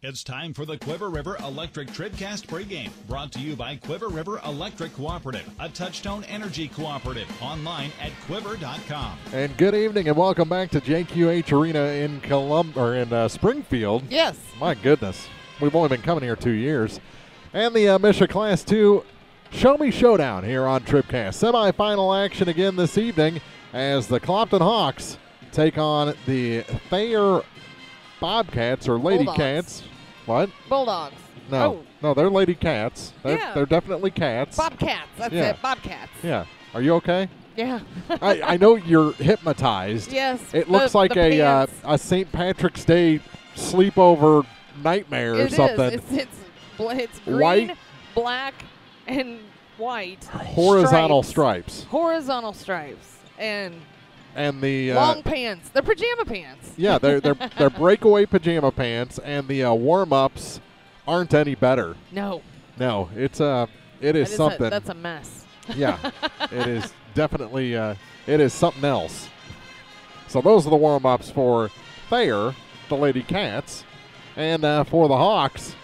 It's time for the Quiver River Electric TribCast pregame, brought to you by Quiver River Electric Cooperative, a Touchstone Energy cooperative, online at quiver.com. And good evening and welcome back to JQH Arena in Springfield. Yes. My goodness, we've only been coming here 2 years. And the MSHSAA Class 2 Show Me Showdown here on TribCast. Semifinal action again this evening as the Clopton Hawks take on the Thayer Bobcats or Lady Bulldogs. Cats. What? Bulldogs. No, they're Lady Cats. They're definitely cats. Bobcats. That's it. Bobcats. Yeah. Are you okay? Yeah. I know you're hypnotized. Yes. It looks like a St. Patrick's Day sleepover nightmare or something. It's green, white, black, and white. Horizontal stripes. Horizontal stripes. And the long pants. They're pajama pants. Yeah, they're breakaway pajama pants, and the warm-ups aren't any better. No. No, it is something. That's a mess. Yeah, it is definitely it is something else. So those are the warm-ups for Thayer, the Lady Cats, and for the Hawks.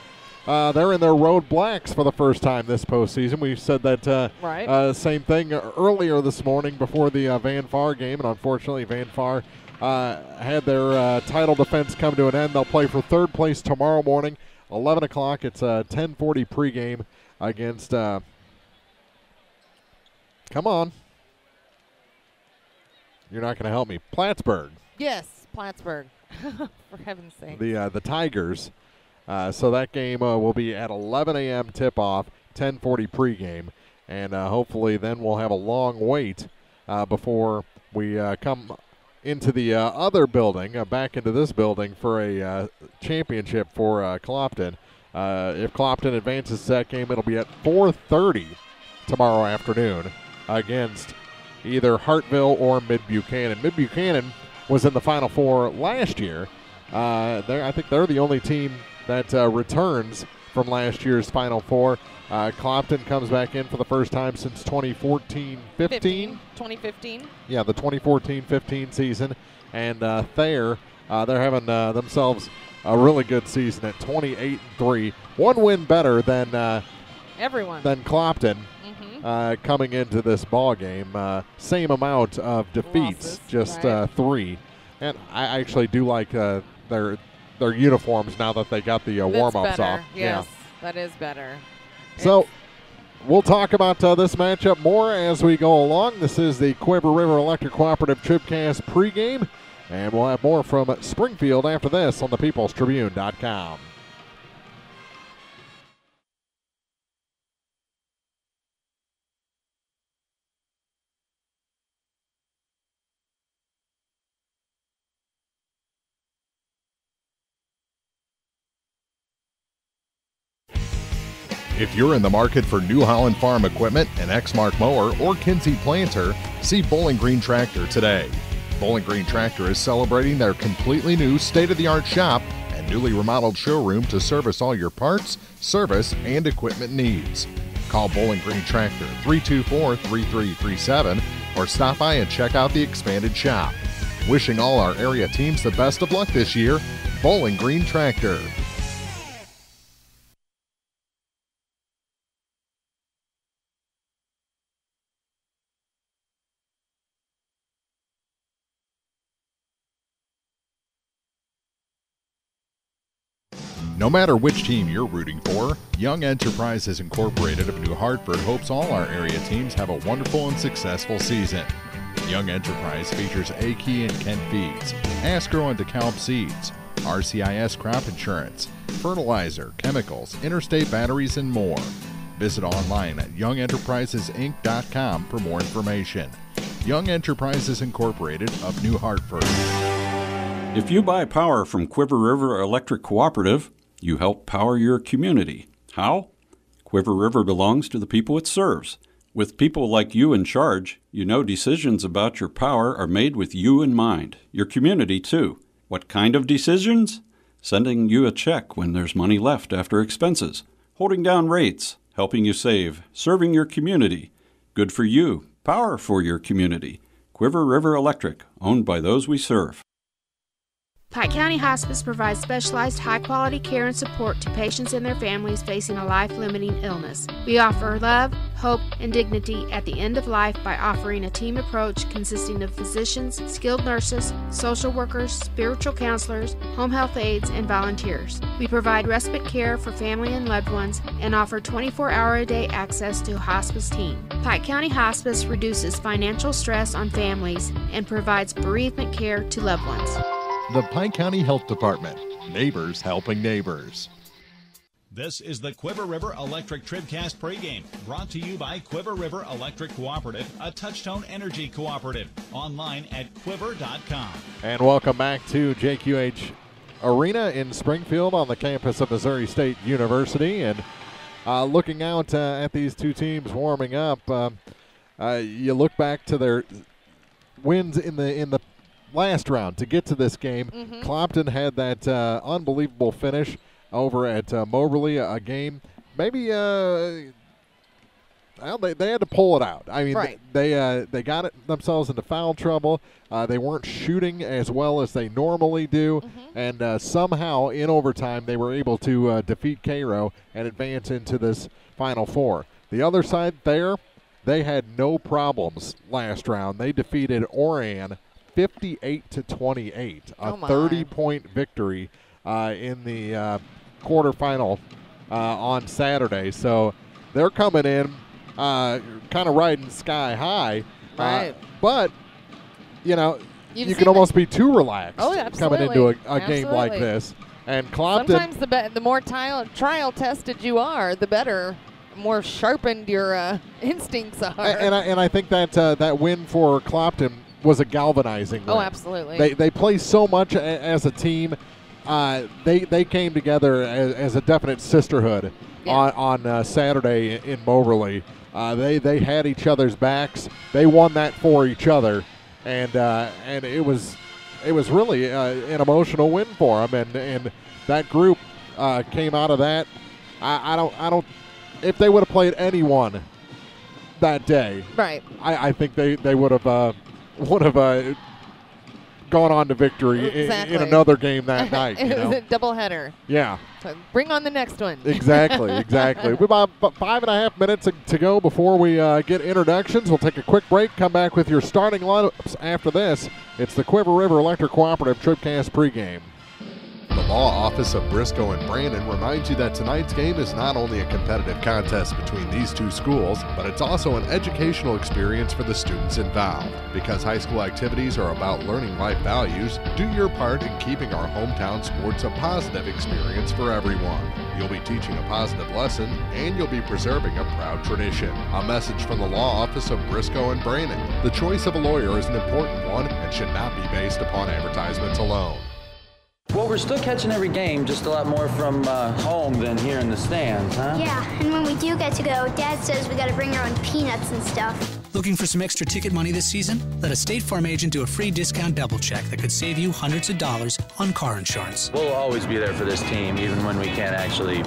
They're in their road blacks for the first time this postseason. We said that right. Same thing earlier this morning before the Van Far game, and unfortunately Van Far had their title defense come to an end. They'll play for third place tomorrow morning, 11 o'clock. It's a 10:40 pregame against come on. You're not going to help me. Plattsburgh. Yes, Plattsburgh. For heaven's sake. The Tigers. So that game will be at 11 a.m. tip-off, 10:40 pregame, and hopefully then we'll have a long wait before we come into the other building, back into this building for a championship for Clopton. If Clopton advances to that game, it'll be at 4:30 tomorrow afternoon against either Hartville or Mid-Buchanan. Mid-Buchanan was in the Final Four last year. I think they're the only team that returns from last year's Final Four. Clopton comes back in for the first time since 2014-15. 2015. Yeah, the 2014-15 season. And Thayer, they're having themselves a really good season at 28-3. One win better than everyone. Than Clopton coming into this ball game. Same amount of defeats, losses, just right. 3. And I actually do like their uniforms now that they got the warm-ups off. Yes, that is better. So we'll talk about this matchup more as we go along. This is the Quiver River Electric Cooperative TribCast pregame, and we'll have more from Springfield after this on thepeoplestribune.com. If you're in the market for New Holland Farm equipment, an Exmark mower, or Kinsey planter, see Bowling Green Tractor today. Bowling Green Tractor is celebrating their completely new state-of-the-art shop and newly remodeled showroom to service all your parts, service, and equipment needs. Call Bowling Green Tractor 324-3337 or stop by and check out the expanded shop. Wishing all our area teams the best of luck this year, Bowling Green Tractor. No matter which team you're rooting for, Young Enterprises Incorporated of New Hartford hopes all our area teams have a wonderful and successful season. Young Enterprise features A-Key and Kent Feeds, Asgrow and DeKalb Seeds, RCIS Crop Insurance, fertilizer, chemicals, interstate batteries, and more. Visit online at youngenterprisesinc.com for more information. Young Enterprises Incorporated of New Hartford. If you buy power from Quiver River Electric Cooperative, you help power your community. How? Quiver River belongs to the people it serves. With people like you in charge, you know decisions about your power are made with you in mind, your community too. What kind of decisions? Sending you a check when there's money left after expenses, holding down rates, helping you save, serving your community. Good for you, power for your community. Quiver River Electric, owned by those we serve. Pike County Hospice provides specialized high-quality care and support to patients and their families facing a life-limiting illness. We offer love, hope, and dignity at the end of life by offering a team approach consisting of physicians, skilled nurses, social workers, spiritual counselors, home health aides, and volunteers. We provide respite care for family and loved ones and offer 24-hour-a-day access to a hospice team. Pike County Hospice reduces financial stress on families and provides bereavement care to loved ones. The Pike County Health Department. Neighbors helping neighbors. This is the Quiver River Electric TribCast pregame, brought to you by Quiver River Electric Cooperative, a Touchtone Energy cooperative. Online at quiver.com. And welcome back to JQH Arena in Springfield on the campus of Missouri State University. And looking out at these two teams warming up, you look back to their wins in the last round to get to this game. Clopton had that unbelievable finish over at Moberly, a game maybe well, they had to pull it out. I mean, right. They got themselves into foul trouble. They weren't shooting as well as they normally do, and somehow in overtime they were able to defeat Cairo and advance into this Final Four. The other side there, they had no problems last round. They defeated Oran 58-28, a 30-point victory in the quarterfinal on Saturday. So they're coming in kind of riding sky high. Right. But, you know, you can almost be too relaxed coming into a game like this. And Clopton, sometimes the more trial tested you are, the better, more sharpened your instincts are. And I think that that win for Clopton was a galvanizing win. Oh, absolutely. They play so much as a team. They came together as a definite sisterhood on Saturday in Moberly. They had each other's backs. They won that for each other, and it was really an emotional win for them. And that group came out of that. I don't. If they would have played anyone that day, right? I think they would have gone on to victory in another game that night. It was a doubleheader. Yeah. So bring on the next one. Exactly. We've about 5.5 minutes to go before we get introductions. We'll take a quick break, come back with your starting lineups after this. It's the Quiver River Electric Cooperative TribCast pregame. The Law Office of Briscoe and Brandon reminds you that tonight's game is not only a competitive contest between these two schools, but it's also an educational experience for the students involved. Because high school activities are about learning life values, do your part in keeping our hometown sports a positive experience for everyone. You'll be teaching a positive lesson, and you'll be preserving a proud tradition. A message from the Law Office of Briscoe and Brandon. The choice of a lawyer is an important one and should not be based upon advertisements alone. Well, we're still catching every game, just a lot more from home than here in the stands, huh? Yeah, and when we do get to go, Dad says we got to bring our own peanuts and stuff. Looking for some extra ticket money this season? Let a State Farm agent do a free discount double check that could save you hundreds of dollars on car insurance. We'll always be there for this team, even when we can't actually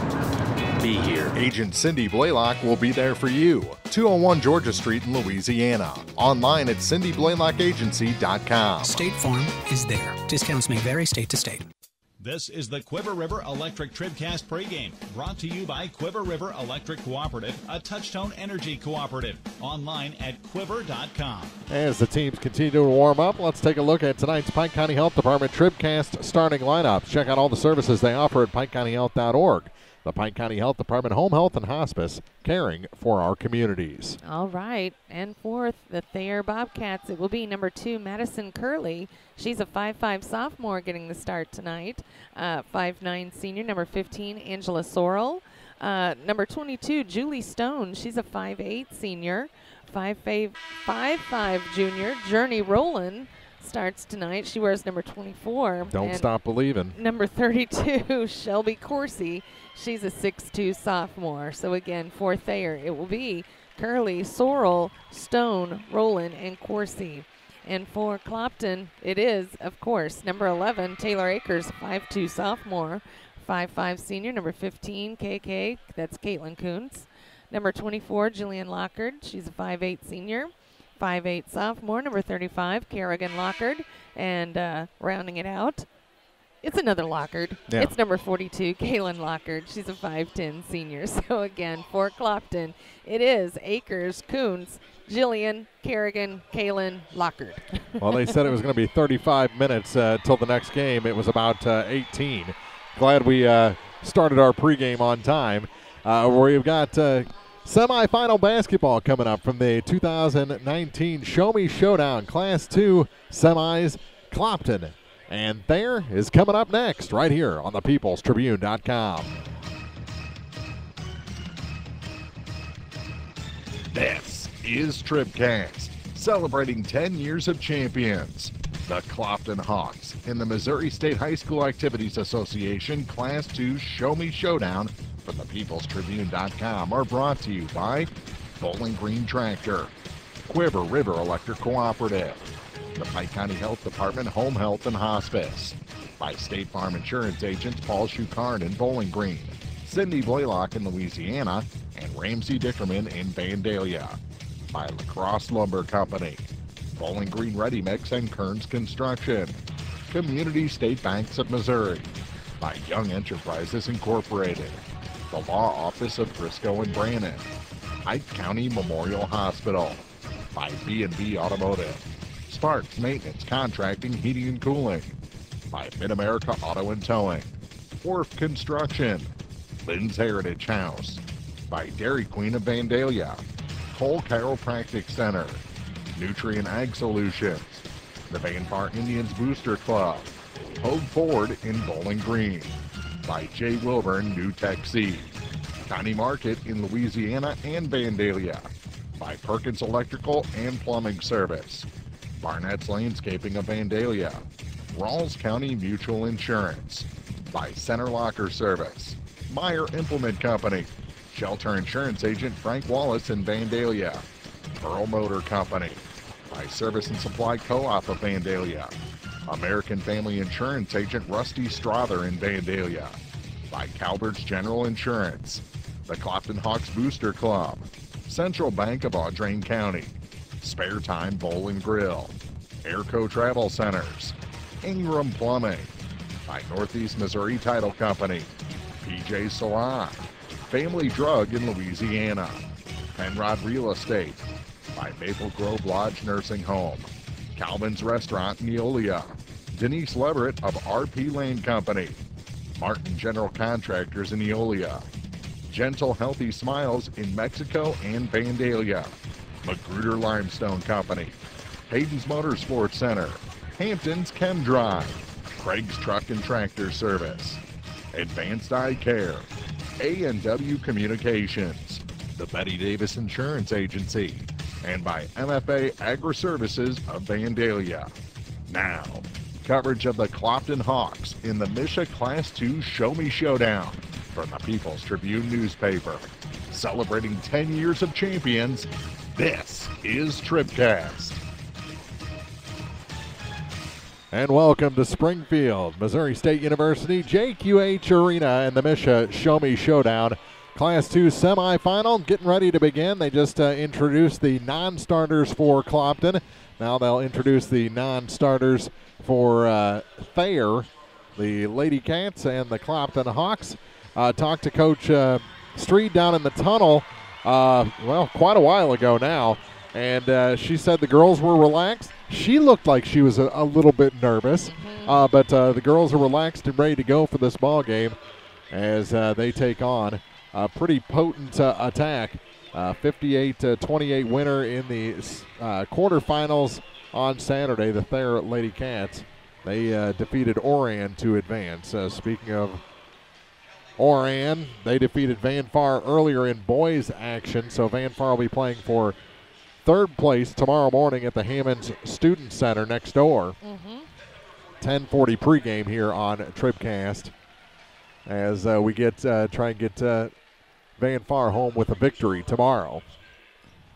be here. Agent Cindy Blaylock will be there for you. 201 Georgia Street in Louisiana. Online at cindyblaylockagency.com. State Farm is there. Discounts may vary state to state. This is the Quiver River Electric TribCast pregame, brought to you by Quiver River Electric Cooperative, a Touchtone Energy cooperative. Online at quiver.com. As the teams continue to warm up, let's take a look at tonight's Pike County Health Department TribCast starting lineups. Check out all the services they offer at PikeCountyHealth.org. The Pike County Health Department Home Health and Hospice, caring for our communities. All right, and fourth, the Thayer Bobcats. It will be number 2, Madison Curley. She's a 5'5" sophomore getting the start tonight. 5'9" senior, number 15, Angela Sorrell. Number 22, Julie Stone. She's a 5'8" senior. 5'5" junior, Journey Rowland starts tonight. She wears number 24. Don't stop believing. Number 32, Shelby Coursey. She's a 6'2" sophomore. So again, for Thayer, it will be Curley, Sorrell, Stone, Rowland, and Coursey. And for Clopton, it is, of course, number 11, Taylor Akers, 5'2" sophomore, 5'5" senior, number 15, KK, that's Caitlin Kuntz. Number 24, Jillian Lockard, she's a 5'8" senior, 5'8" sophomore, number 35, Kerrigan Lockard. And rounding it out, It's another Lockard. Yeah. It's number 42, Kaylin Lockard. She's a 5'10 senior. So, again, for Clopton, it is Akers, Coons, Jillian, Kerrigan, Kaylin, Lockard. Well, they said it was going to be 35 minutes till the next game. It was about 18. Glad we started our pregame on time. We've got semifinal basketball coming up from the 2019 Show Me Showdown Class 2 semis. Clopton and Thayer is coming up next right here on the peoplestribune.com. This is TribCast, celebrating 10 years of champions. The Clopton Hawks and the Missouri State High School Activities Association Class 2 Show Me Showdown from the peoplestribune.com are brought to you by Bowling Green Tractor, Quiver River Electric Cooperative, the Pike County Health Department Home Health and Hospice, by State Farm Insurance agents Paul Shukarn in Bowling Green, Cindy Blaylock in Louisiana, and Ramsey Dickerman in Vandalia, by La Crosse Lumber Company, Bowling Green Ready Mix and Kearns Construction, Community State Banks of Missouri, by Young Enterprises Incorporated, the Law Office of Briscoe and Brannon, Ike County Memorial Hospital, by B&B Automotive, Sparks Maintenance Contracting, Heating and Cooling, by Mid-America Auto and Towing, Wharf Construction, Lynn's Heritage House, by Dairy Queen of Vandalia, Cole Chiropractic Center, Nutrient Ag Solutions, the Van Far Indians Booster Club, Hogue Ford in Bowling Green, by J. Wilburn New Tech Seed, County Market in Louisiana and Vandalia, by Perkins Electrical and Plumbing Service, Barnett's Landscaping of Vandalia, Rawls County Mutual Insurance, by Center Locker Service, Meyer Implement Company, Shelter Insurance Agent Frank Wallace in Vandalia, Pearl Motor Company, by Service and Supply Co-op of Vandalia, American Family Insurance Agent Rusty Strother in Vandalia, by Calvert's General Insurance, the Clopton Hawks Booster Club, Central Bank of Audrain County, Spare Time Bowl and Grill, Airco Travel Centers, Ingram Plumbing, by Northeast Missouri Title Company, PJ Salon, Family Drug in Louisiana, Penrod Real Estate, by Maple Grove Lodge Nursing Home, Calvin's Restaurant in Neolia, Denise Leverett of RP Lane Company, Martin General Contractors in Neolia, Gentle Healthy Smiles in Mexico and Vandalia, Magruder Limestone Company, Hayden's Motorsports Center, Hampton's Chem Drive, Craig's Truck and Tractor Service, Advanced Eye Care, A&W Communications, the Betty Davis Insurance Agency, and by MFA Agri-Services of Vandalia. Now, coverage of the Clopton Hawks in the Misha Class 2 Show Me Showdown from the People's Tribune newspaper. Celebrating 10 years of champions, this is TribCast. And welcome to Springfield, Missouri State University, JQH Arena, and the Misha Show Me Showdown. Class 2 semifinal getting ready to begin. They just introduced the non-starters for Clopton. Now they'll introduce the non-starters for Thayer, the Lady Cats, and the Clopton Hawks. Talked to Coach Street down in the tunnel, quite a while ago now, and she said the girls were relaxed. She looked like she was a little bit nervous, but the girls are relaxed and ready to go for this ball game as they take on a pretty potent attack. 58-28 winner in the quarterfinals on Saturday. The Thayer Lady Cats, they defeated Oran to advance. Speaking of Oran, they defeated Van Far earlier in boys action, so Van Far will be playing for third place tomorrow morning at the Hammonds Student Center next door. 10:40 pregame here on TribCast as we try and get Van Far home with a victory tomorrow.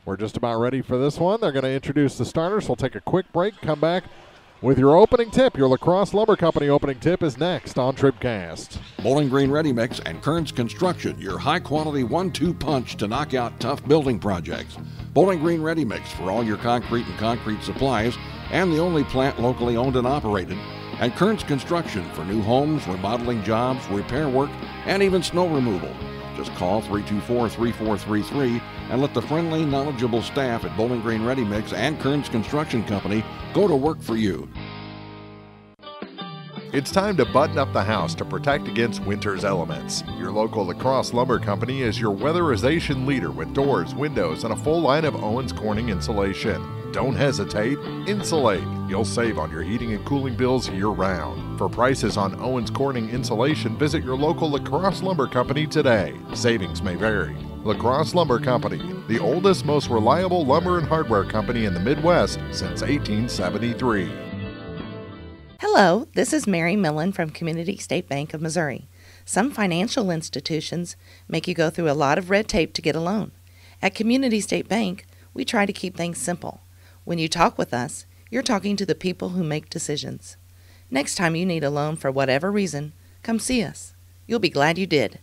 We're just about ready for this one. They're going to introduce the starters. We'll take a quick break, come back with your opening tip. Your La Crosse Lumber Company opening tip is next on TribCast. Bowling Green Ready Mix and Kearns Construction, your high-quality 1-2 punch to knock out tough building projects. Bowling Green Ready Mix for all your concrete and concrete supplies, and the only plant locally owned and operated and Kearns Construction for new homes, remodeling jobs, repair work, and even snow removal. Just call 324-3433 and let the friendly, knowledgeable staff at Bowling Green Ready Mix and Kearns Construction Company go to work for you. It's time to button up the house to protect against winter's elements. Your local La Crosse Lumber Company is your weatherization leader with doors, windows, and a full line of Owens Corning insulation. Don't hesitate, insulate. You'll save on your heating and cooling bills year-round. For prices on Owens Corning insulation, visit your local La Crosse Lumber Company today. Savings may vary. La Crosse Lumber Company, the oldest, most reliable lumber and hardware company in the Midwest since 1873. Hello, this is Mary Millen from Community State Bank of Missouri. Some financial institutions make you go through a lot of red tape to get a loan. At Community State Bank, we try to keep things simple. When you talk with us, you're talking to the people who make decisions. Next time you need a loan for whatever reason, come see us. You'll be glad you did.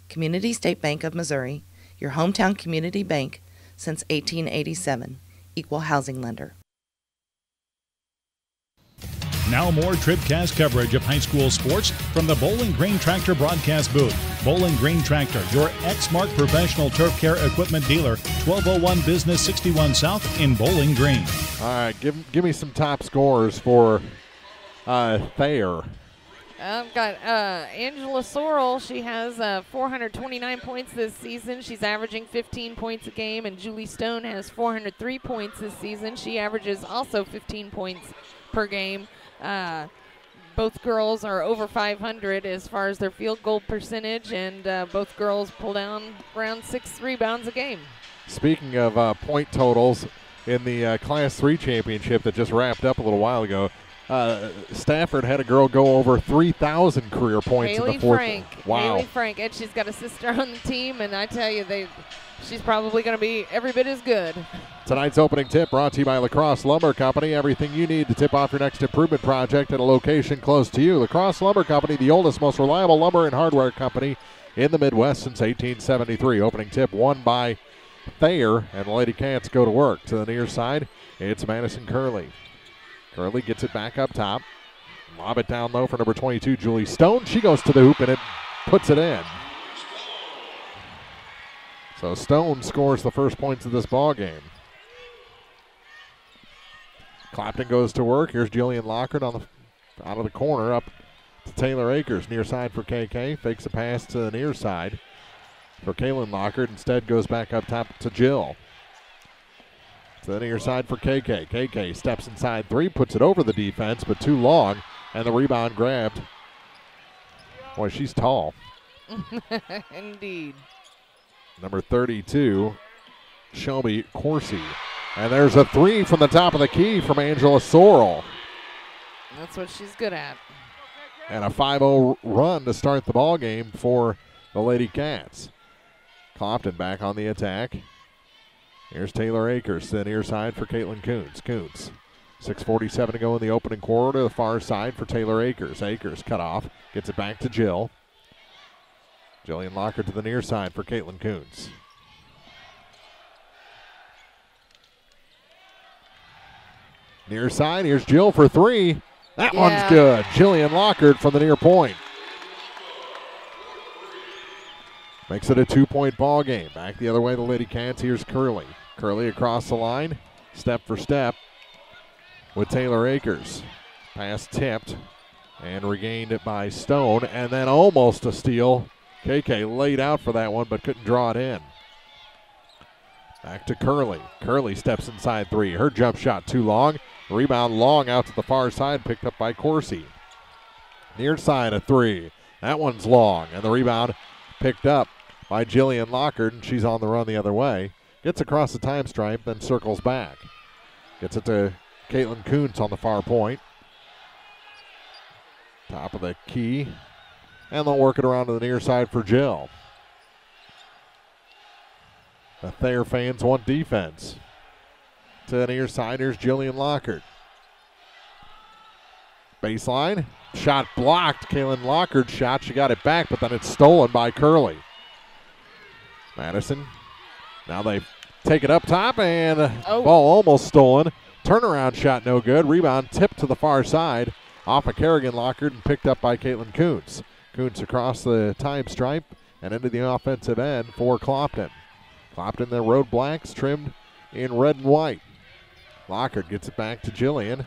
Community State Bank of Missouri, your hometown community bank since 1887. Equal housing lender. Now more TribCast coverage of high school sports from the Bowling Green Tractor broadcast booth. Bowling Green Tractor, your Exmark professional turf care equipment dealer, 1201 Business 61 South in Bowling Green. All right, give me some top scores for Thayer. I've got Angela Sorrell. She has 429 points this season. She's averaging 15 points a game. And Julie Stone has 403 points this season. She averages also 15 points per game. Both girls are over 500 as far as their field goal percentage, and both girls pull down around 6 rebounds a game. Speaking of point totals, in the Class 3 championship that just wrapped up a little while ago, Stafford had a girl go over 3,000 career points Haley in the fourth. Frank. Wow. Haley Frank, and she's got a sister on the team, and I tell you, she's probably going to be every bit as good. Tonight's opening tip brought to you by La Crosse Lumber Company. Everything you need to tip off your next improvement project at a location close to you. La Crosse Lumber Company, the oldest, most reliable lumber and hardware company in the Midwest since 1873. Opening tip won by Thayer, and the Lady Cats go to work. To the near side, it's Madison Curley. Curley gets it back up top. Lob it down low for number 22, Julie Stone. She goes to the hoop, and it puts it in. So Stone scores the first points of this ball game. Clopton goes to work. Here's Jillian Lockard out of the corner up to Taylor Akers. Near side for KK. Fakes a pass to the near side for Kaylin Lockard. Instead goes back up top to Jill. To the near side for KK. KK steps inside three, puts it over the defense, but too long, and the rebound grabbed. Boy, she's tall. Indeed. Number 32, Shelby Coursey. And there's a three from the top of the key from Angela Sorrell. That's what she's good at. And a 5-0 run to start the ball game for the Lady Cats. Clopton back on the attack. Here's Taylor Akers to the near side for Caitlin Coons. Coons, 6:47 to go in the opening quarter to the far side for Taylor Akers. Akers cut off, gets it back to Jill. Jillian Lockard to the near side for Caitlin Coons. Near side, here's Jill for three. That one's good. Jillian Lockard from the near point. Makes it a 2-point ball game. Back the other way, the Lady Cats. Here's Curley. Curley across the line, step for step with Taylor Akers. Pass tipped and regained by Stone, and then almost a steal. KK laid out for that one, but couldn't draw it in. Back to Curley. Curley steps inside three. Her jump shot too long. Rebound long out to the far side, picked up by Coursey. Near side a three. That one's long, and the rebound picked up by Jillian Lockard, and she's on the run the other way. Gets across the time stripe, then circles back. Gets it to Caitlin Kuntz on the far point. Top of the key. And they'll work it around to the near side for Jill. The Thayer fans want defense. To the near side, here's Jillian Lockard. Baseline. Shot blocked. Kaylin Lockard's shot. She got it back, but then it's stolen by Curley. Madison. Now they take it up top, and ball almost stolen. Turnaround shot no good. Rebound tipped to the far side. off of Kerrigan Lockard and picked up by Caitlin Kuntz. Kuntz across the time stripe and into the offensive end for Clopton. Clopton, the road blacks trimmed in red and white. Lockard gets it back to Jillian.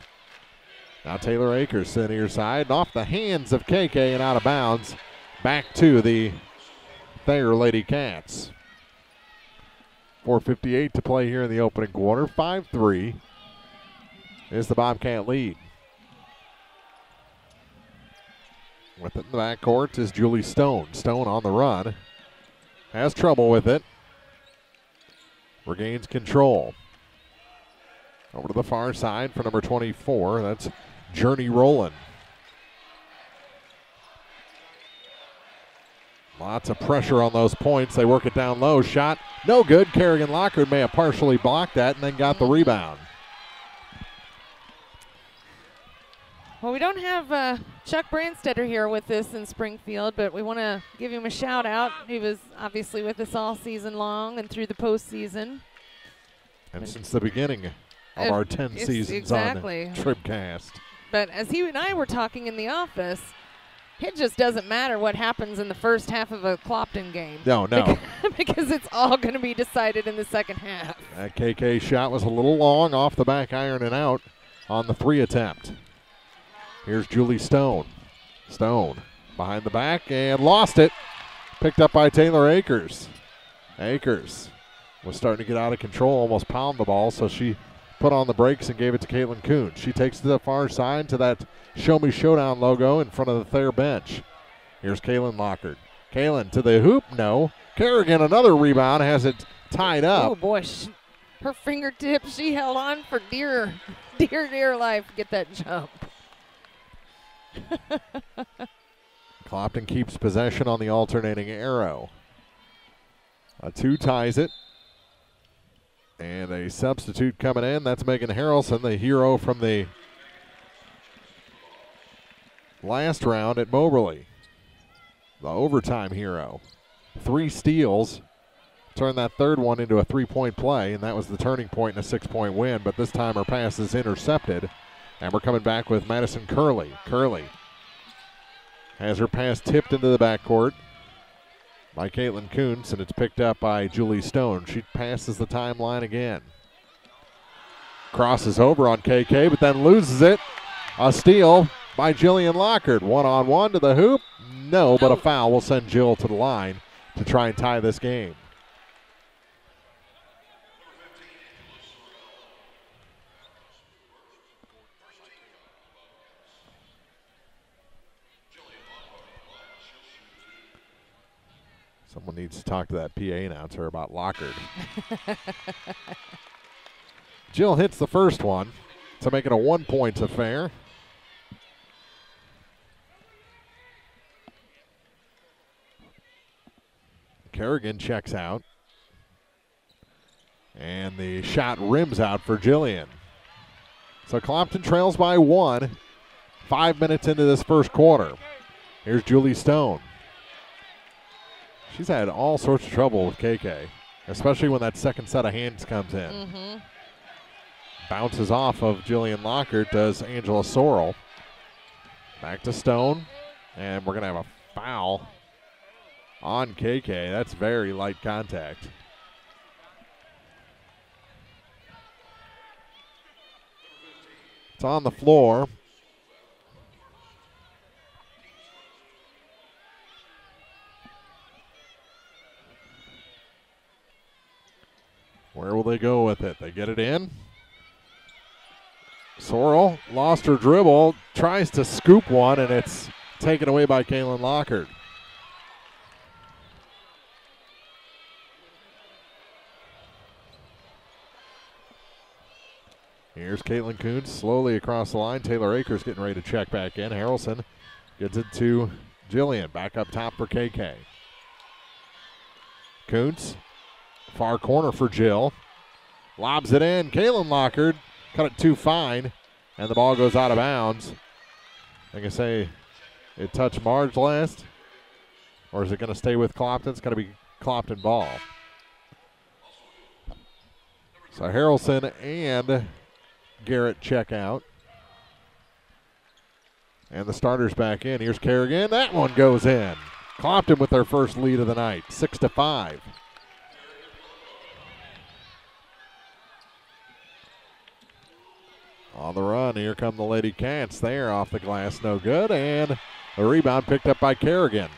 Now Taylor Akers to the near side, and off the hands of KK and out of bounds. Back to the Thayer Lady Cats. 4:58 to play here in the opening quarter. 5-3 is the Bobcat lead. With it in the backcourt is Julie Stone. Stone on the run. Has trouble with it. Regains control. Over to the far side for number 24. That's Journey Rowland. Lots of pressure on those points. They work it down low. Shot no good. Kerrigan Lockard may have partially blocked that and then got the rebound. Well, we don't have Chuck Brandstetter here with us in Springfield, but we want to give him a shout out. He was obviously with us all season long and through the postseason. And since the beginning of our 10 seasons on TribCast. But as he and I were talking in the office, it just doesn't matter what happens in the first half of a Clopton game. No. Because it's all going to be decided in the second half. That KK shot was a little long off the back iron and out on the 3 attempt. Here's Julie Stone. Stone behind the back and lost it. Picked up by Taylor Akers. Akers was starting to get out of control, almost pound the ball, so she put on the brakes and gave it to Caitlin Kuhn. She takes it to the far side to that Show Me Showdown logo in front of the Thayer bench. Here's Kaylin Lockard. Kaylin to the hoop, no. Kerrigan, another rebound, has it tied up. Oh, boy. Her fingertips, she held on for dear life to get that jump. Clopton keeps possession on the alternating arrow. A 2 ties it. And a substitute coming in. That's Megan Harrelson, the hero from the last round at Moberly. The overtime hero. 3 steals. Turned that third one into a 3-point play, and that was the turning point in a 6-point win. But this time her pass is intercepted. And we're coming back with Madison Curley. Curley has her pass tipped into the backcourt by Caitlin Kuntz, and it's picked up by Julie Stone. She passes the timeline again. Crosses over on KK, but then loses it. A steal by Jillian Lockard. 1-on-1 to the hoop. No, but a foul will send Jill to the line to try and tie this game. Someone needs to talk to that PA announcer about Lockard. Jill hits the first one to make it a 1-point affair. Kerrigan checks out. And the shot rims out for Jillian. So Clopton trails by 1. 5 minutes into this first quarter. Here's Julie Stone. She's had all sorts of trouble with KK, especially when that second set of hands comes in. Mm-hmm. Bounces off of Jillian Lockard, does Angela Sorrell. Back to Stone, and we're going to have a foul on KK. That's very light contact. It's on the floor. Where will they go with it? They get it in. Sorrell lost her dribble, tries to scoop one, and it's taken away by Kaylin Lockard. Here's Caitlin Kuntz slowly across the line. Taylor Akers getting ready to check back in. Harrelson gets it to Jillian. Back up top for KK. Kuntz, far corner for Jill. Lobs it in. Kaylin Lockard cut it too fine, and the ball goes out of bounds. Like I say, it touched Marge last, or is it going to stay with Clopton? It's going to be Clopton ball. So Harrelson and Garrett check out. And the starters back in. Here's Kerrigan. That one goes in. Clopton with their first lead of the night, 6-5. On the run, here come the Lady Cats. There off the glass, no good. And the rebound picked up by Kerrigan.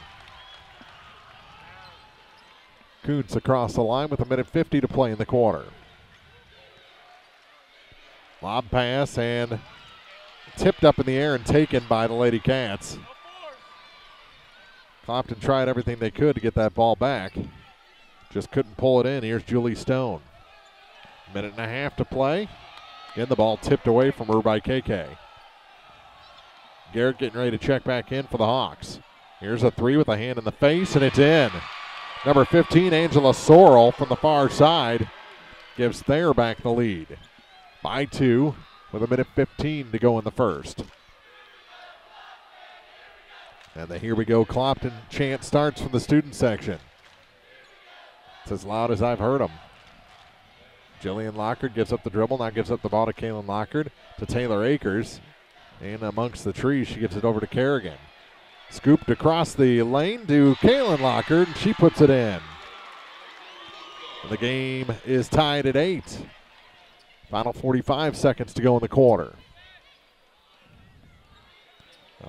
Kuntz across the line with 1:50 to play in the quarter. Lob pass and tipped up in the air and taken by the Lady Cats. Clopton tried everything they could to get that ball back. Just couldn't pull it in. Here's Julie Stone. 1.5 to play. Again, the ball tipped away from her by KK. Garrett getting ready to check back in for the Hawks. Here's a three with a hand in the face, and it's in. Number 15, Angela Sorrell from the far side gives Thayer back the lead. By 2 with 1:15 to go in the first. And the Here We Go Clopton chant starts from the student section. It's as loud as I've heard them. Jillian Lockard gives up the dribble, now gives up the ball to Kaylin Lockard, to Taylor Akers. And amongst the trees, she gives it over to Kerrigan. Scooped across the lane to Kaylin Lockard, and she puts it in. And the game is tied at 8. Final 45 seconds to go in the quarter.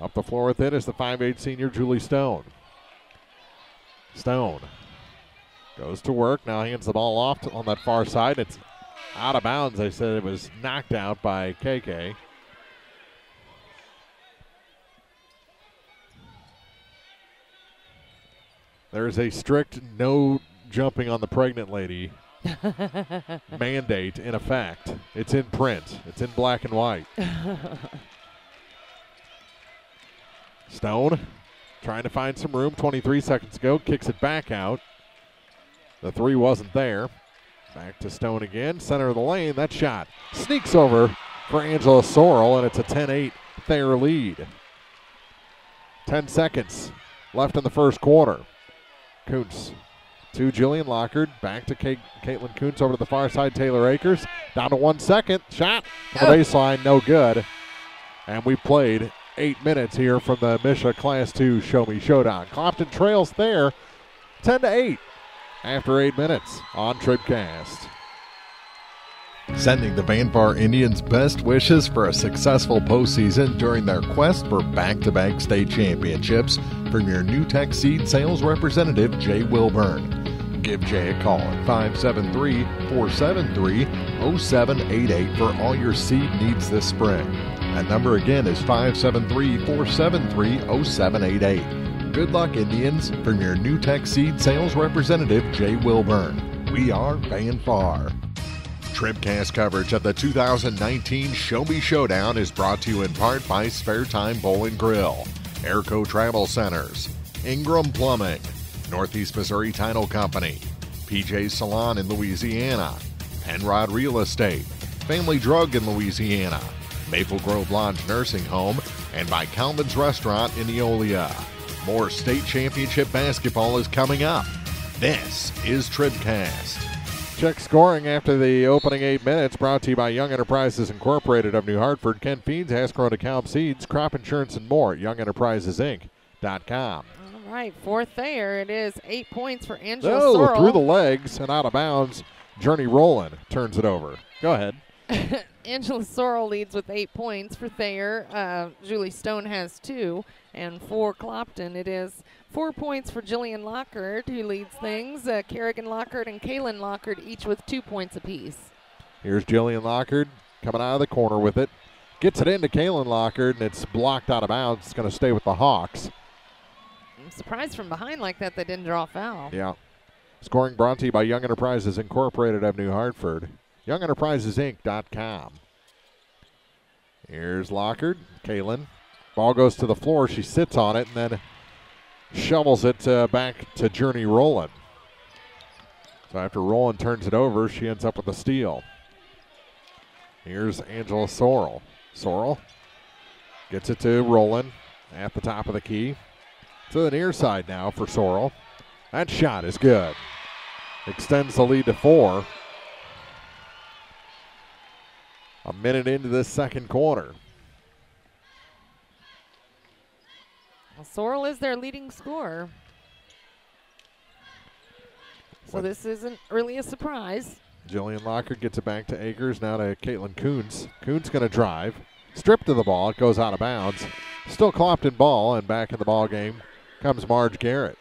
Up the floor with it is the 5'8" senior Julie Stone. Stone goes to work, now hands the ball off on that far side. It's out of bounds. They said it was knocked out by KK. There's a strict no jumping on the pregnant lady mandate in effect. It's in print. It's in black and white. Stone trying to find some room. 23 seconds to go. Kicks it back out. The three wasn't there. Back to Stone again. Center of the lane. That shot sneaks over for Angela Sorrell, and it's a 10-8 Thayer lead. 10 seconds left in the first quarter. Kuntz to Jillian Lockard. Back to Caitlin Kuntz over to the far side. Taylor Akers down to 1 second. Shot from the baseline, no good. And we played 8 minutes here from the MSHSAA Class 2 Show Me Showdown. Clopton trails there 10-8 after 8 minutes on TribCast. Sending the Vanpar Indians best wishes for a successful postseason during their quest for back-to-back state championships from your New Tech Seed sales representative, Jay Wilburn. Give Jay a call at 573-473-0788 for all your seed needs this spring. That number again is 573-473-0788. Good luck, Indians, from your New Tech Seed sales representative, Jay Wilburn. We are Vanpar. TribCast coverage of the 2019 Show Me Showdown is brought to you in part by Spare Time Bowl and Grill, Airco Travel Centers, Ingram Plumbing, Northeast Missouri Title Company, PJ Salon in Louisiana, Penrod Real Estate, Family Drug in Louisiana, Maple Grove Lodge Nursing Home, and by Calvin's Restaurant in Eolia. More state championship basketball is coming up. This is TribCast. Check scoring after the opening 8 minutes, brought to you by Young Enterprises Incorporated of New Hartford, Kent Fiends, Hasbro DeKalb Seeds, Crop Insurance, and more. YoungEnterprisesInc.com. All right, for Thayer, it is 8 points for Angela Sorrell. Sorrell. Through the legs and out of bounds. Journey Rowland turns it over. Go ahead. Angela Sorrell leads with 8 points for Thayer. Julie Stone has 2. And for Clopton, it is 4 points for Jillian Lockard, who leads things. Kerrigan Lockard and Kaylin Lockard, each with 2 points apiece. Here's Jillian Lockard coming out of the corner with it. Gets it into Kaylin Lockard, and it's blocked out of bounds. It's going to stay with the Hawks. I'm surprised from behind like that they didn't draw a foul. Yeah. Scoring brought to you by Young Enterprises Incorporated of New Hartford. YoungEnterprisesInc.com. Here's Lockard. Kaylin. Ball goes to the floor. She sits on it and then shovels it back to Journey Rowland. So after Rowland turns it over, she ends up with a steal. Here's Angela Sorrell. Sorrell gets it to Rowland at the top of the key. To the near side now for Sorrell. That shot is good. Extends the lead to 4. A minute into this second quarter. Sorrel is their leading scorer. So this isn't really a surprise. Jillian Lockard gets it back to Akers, now to Caitlin Coons. Coons going to drive. Stripped to the ball. It goes out of bounds. Still Clopton ball, and back in the ball game comes Marge Garrett.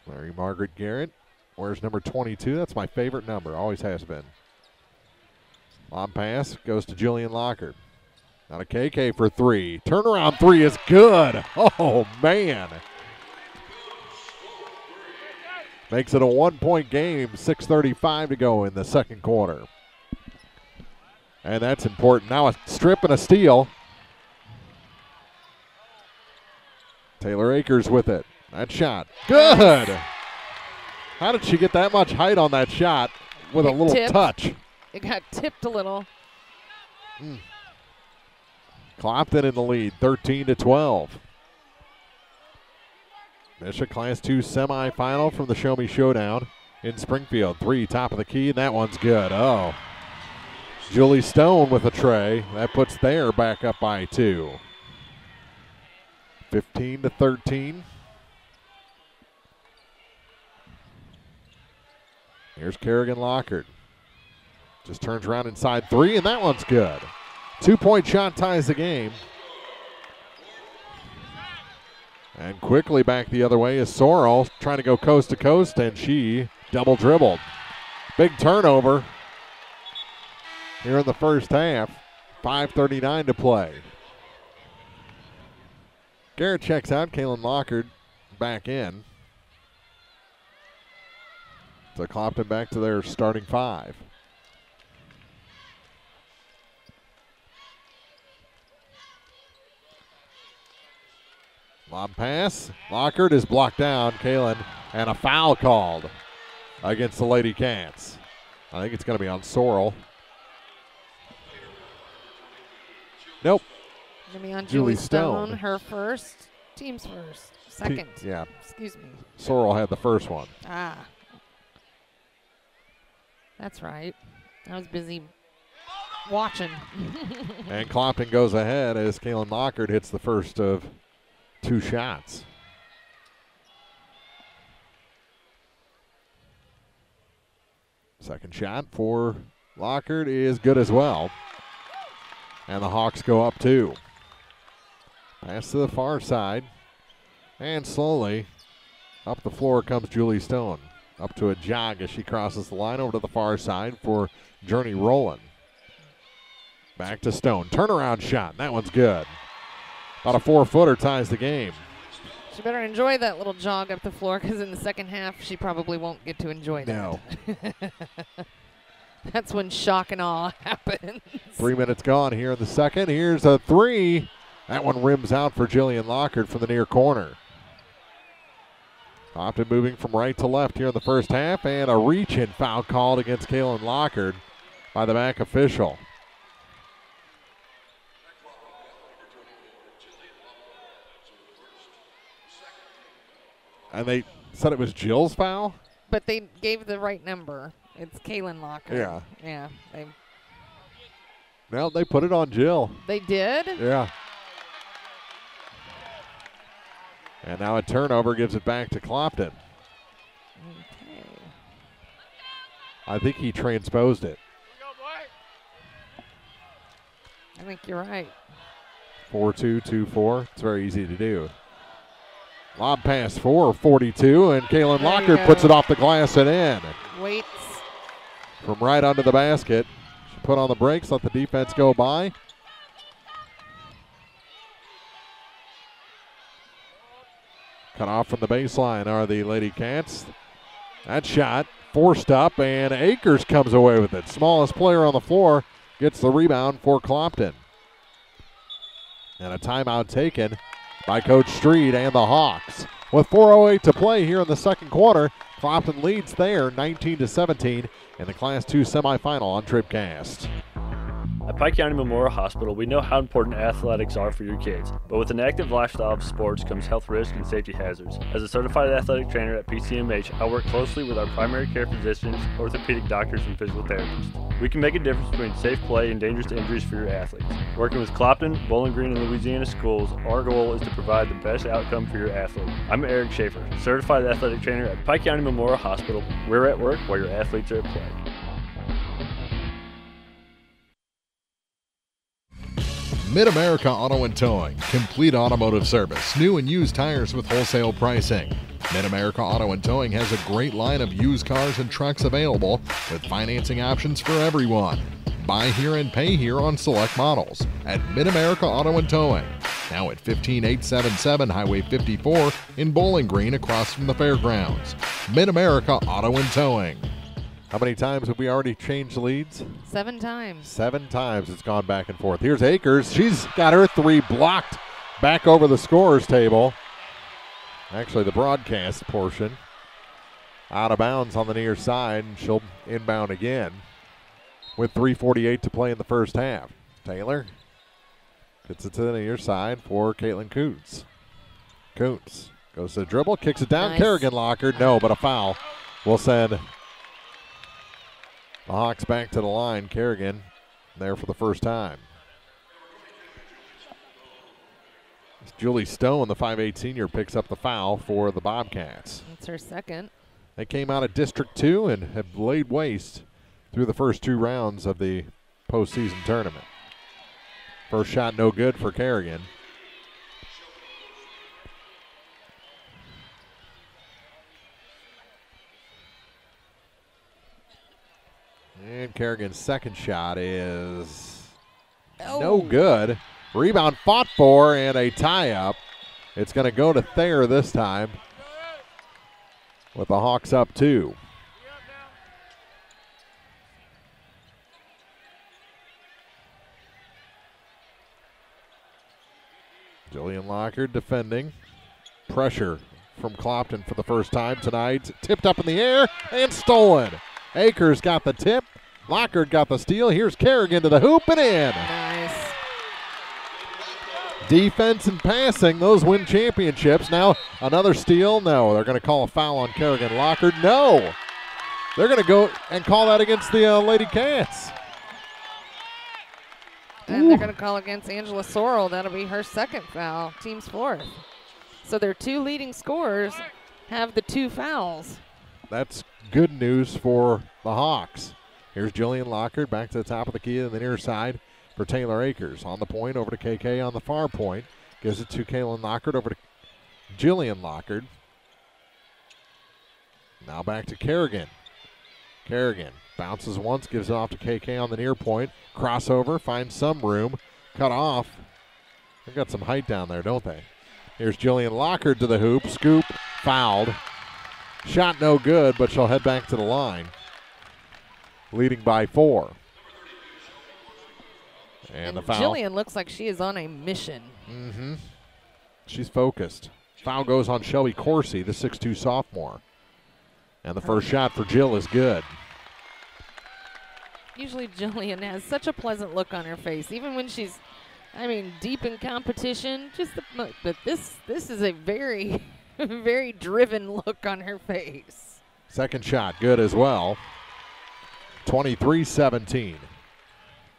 Mary Margaret Garrett. Where's number 22? That's my favorite number. Always has been. Lob pass goes to Jillian Lockard. Now to KK for three. Turnaround three is good. Oh, man. Makes it a 1-point game, 6:35 to go in the second quarter. And that's important. Now a strip and a steal. Taylor Akers with it. That shot. Good. How did she get that much height on that shot with a little touch? It got tipped a little. Clopton in the lead, 13-12. Bishop Class 2 semifinal from the Show Me Showdown in Springfield. 3, top of the key, and that one's good. Oh. Julie Stone with a tray. That puts Thayer back up by 2. 15-13. Here's Kerrigan Lockard. Just turns around inside 3, and that one's good. 2-point shot ties the game. And quickly back the other way is Sorrell trying to go coast to coast, and she double dribbled. Big turnover here in the first half. 5:39 to play. Garrett checks out. Kaylin Lockard back in. So Clopton back to their starting 5. Lob pass. Lockard is blocked down, Kaylin, and a foul called against the Lady Cats. I think it's going to be on Sorrell. Nope. Going to be on Julie Stone, her first, team's first, second. Yeah. Excuse me. Sorrell had the first one. Ah. That's right. I was busy watching. And Clopton goes ahead as Kaylin Lockard hits the first of 2 shots. Second shot for Lockard is good as well. And the Hawks go up 2. Pass to the far side. And slowly up the floor comes Julie Stone. Up to a jog as she crosses the line over to the far side for Journey Rowland. Back to Stone. Turnaround shot. That one's good. About a 4-footer ties the game. She better enjoy that little jog up the floor, because in the second half, she probably won't get to enjoy that. No. That's when shock and awe happens. 3 minutes gone here in the second. Here's a 3. That one rims out for Jillian Lockard from the near corner. Clopton moving from right to left here in the first half, and a reach-in foul called against Kaylin Lockard by the back official. And they said it was Jill's foul? But they gave the right number. It's Kaylin Lockard. Yeah. Yeah. Well, they put it on Jill. They did? Yeah. And now a turnover gives it back to Clopton. Okay. I think he transposed it. I think you're right. 4-2, 2-4. It's very easy to do. Lob pass for 42, and Kaylin Lockard puts it off the glass and in. Waits. From right under the basket. She put on the brakes, let the defense go by. Cut off from the baseline are the Lady Cats. That shot forced up, and Akers comes away with it. Smallest player on the floor gets the rebound for Clopton. And a timeout taken by Coach Street and the Hawks. With 4:08 to play here in the second quarter, Clopton leads there 19-17 in the Class 2 semifinal on TribCast. At Pike County Memorial Hospital, we know how important athletics are for your kids, but with an active lifestyle of sports comes health risks and safety hazards. As a certified athletic trainer at PCMH, I work closely with our primary care physicians, orthopedic doctors, and physical therapists. We can make a difference between safe play and dangerous injuries for your athletes. Working with Clopton, Bowling Green, and Louisiana schools, our goal is to provide the best outcome for your athlete. I'm Eric Schaefer, certified athletic trainer at Pike County Memorial Hospital. We're at work while your athletes are at play. Mid-America Auto and Towing. Complete automotive service. New and used tires with wholesale pricing. Mid-America Auto and Towing has a great line of used cars and trucks available with financing options for everyone. Buy here and pay here on select models at Mid-America Auto and Towing. Now at 15877 Highway 54 in Bowling Green across from the fairgrounds. Mid-America Auto and Towing. How many times have we already changed leads? 7 times. 7 times it's gone back and forth. Here's Akers. She's got her 3 blocked back over the scorer's table. Actually, the broadcast portion. Out of bounds on the near side, and she'll inbound again with 3:48 to play in the first half. Taylor gets it to the near side for Caitlin Kuntz. Kuntz goes to the dribble, kicks it down. Nice. Kerrigan Lockard. No, but a foul will send the Hawks back to the line. Kerrigan there for the first time. Julie Stone, the 5'8 senior, picks up the foul for the Bobcats. That's her second. They came out of District 2 and have laid waste through the first 2 rounds of the postseason tournament. First shot no good for Kerrigan. And Kerrigan's second shot is no good. Rebound fought for and a tie-up. It's going to go to Thayer this time with the Hawks up 2. Jillian Lockard defending. Pressure from Clopton for the first time tonight. Tipped up in the air and stolen. Akers got the tip. Lockard got the steal. Here's Kerrigan to the hoop and in. Nice. Defense and passing, those win championships. Now another steal. No, they're going to call a foul on Kerrigan Lockard. No. They're going to go and call that against the Lady Cats. And they're going to call against Angela Sorrell. That'll be her second foul, team's 4th. So their 2 leading scorers have the 2 fouls. That's good news for the Hawks. Here's Jillian Lockard back to the top of the key on the near side for Taylor Akers. On the point, over to KK on the far point. Gives it to Kaylin Lockard, over to Jillian Lockard. Now back to Kerrigan. Kerrigan bounces once, gives it off to KK on the near point. Crossover, finds some room. Cut off. They've got some height down there, don't they? Here's Jillian Lockard to the hoop. Scoop, fouled. Shot no good, but she'll head back to the line. Leading by 4. And the foul. Jillian looks like she is on a mission. Mm-hmm. She's focused. Foul goes on Shelby Coursey, the 6'2 sophomore. And the first shot for Jill is good. Usually Jillian has such a pleasant look on her face, even when she's, deep in competition. But this is a very, very driven look on her face. Second shot, good as well. 23-17.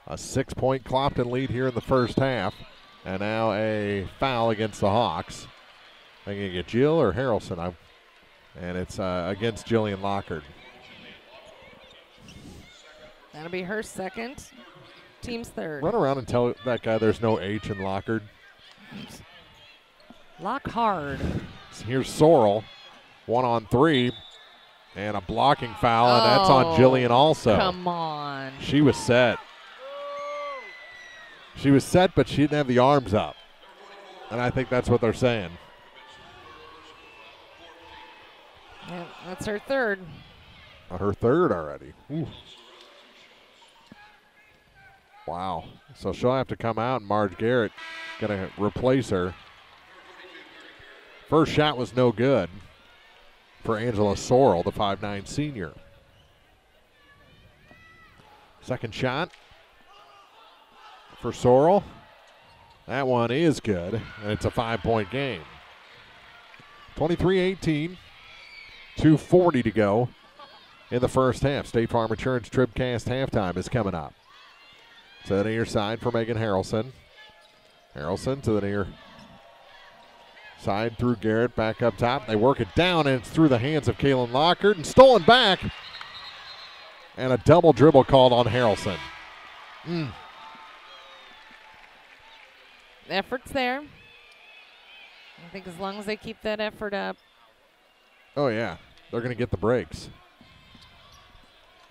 A 6-point Clopton lead here in the first half. And now a foul against the Hawks. They can get Jill or Harrelson. And it's against Jillian Lockard. That'll be her second. Team's 3rd. Run around and tell that guy there's no H in Lockard. Lock hard. Here's Sorrell. 1-on-3. And a blocking foul, and that's on Jillian also. Come on. She was set. She was set, but she didn't have the arms up. And I think that's what they're saying. Yeah, that's her 3rd. Her 3rd already. Ooh. Wow. So she'll have to come out, and Marge Garrett going to replace her. First shot was no good for Angela Sorrell, the 5'9 senior. Second shot for Sorrell. That one is good, and it's a 5-point game. 23-18, 2:40 to go in the first half. State Farm Insurance TribCast halftime is coming up. To the near side for Megan Harrelson. Harrelson to the near side through Garrett, back up top. They work it down, and it's through the hands of Kaylin Lockard, and stolen back. And a double dribble called on Harrelson. The effort's there. I think as long as they keep that effort up. Oh, yeah. They're going to get the breaks.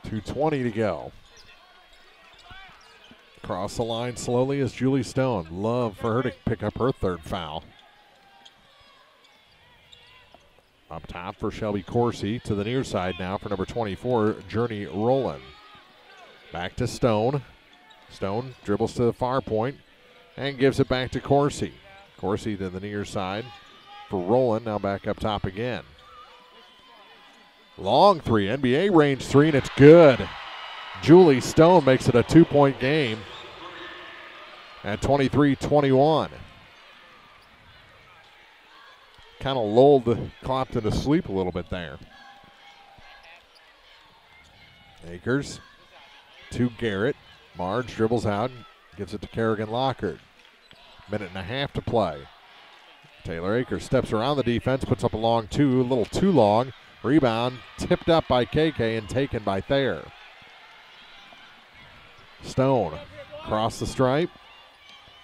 2:20 to go. Across the line slowly is Julie Stone. Love for her to pick up her third foul. Up top for Shelby Coursey. To the near side now for number 24, Journey Rowland. Back to Stone. Stone dribbles to the far point and gives it back to Coursey. Coursey to the near side for Rowland. Now back up top again. Long three, NBA range three, and it's good. Julie Stone makes it a 2-point game at 23-21. Kind of lulled Clopton to sleep a little bit there. Akers to Garrett. Marge dribbles out and gives it to Kerrigan Lockard. Minute and a half to play. Taylor Akers steps around the defense, puts up a long two, a little too long. Rebound tipped up by KK and taken by Thayer. Stone across the stripe.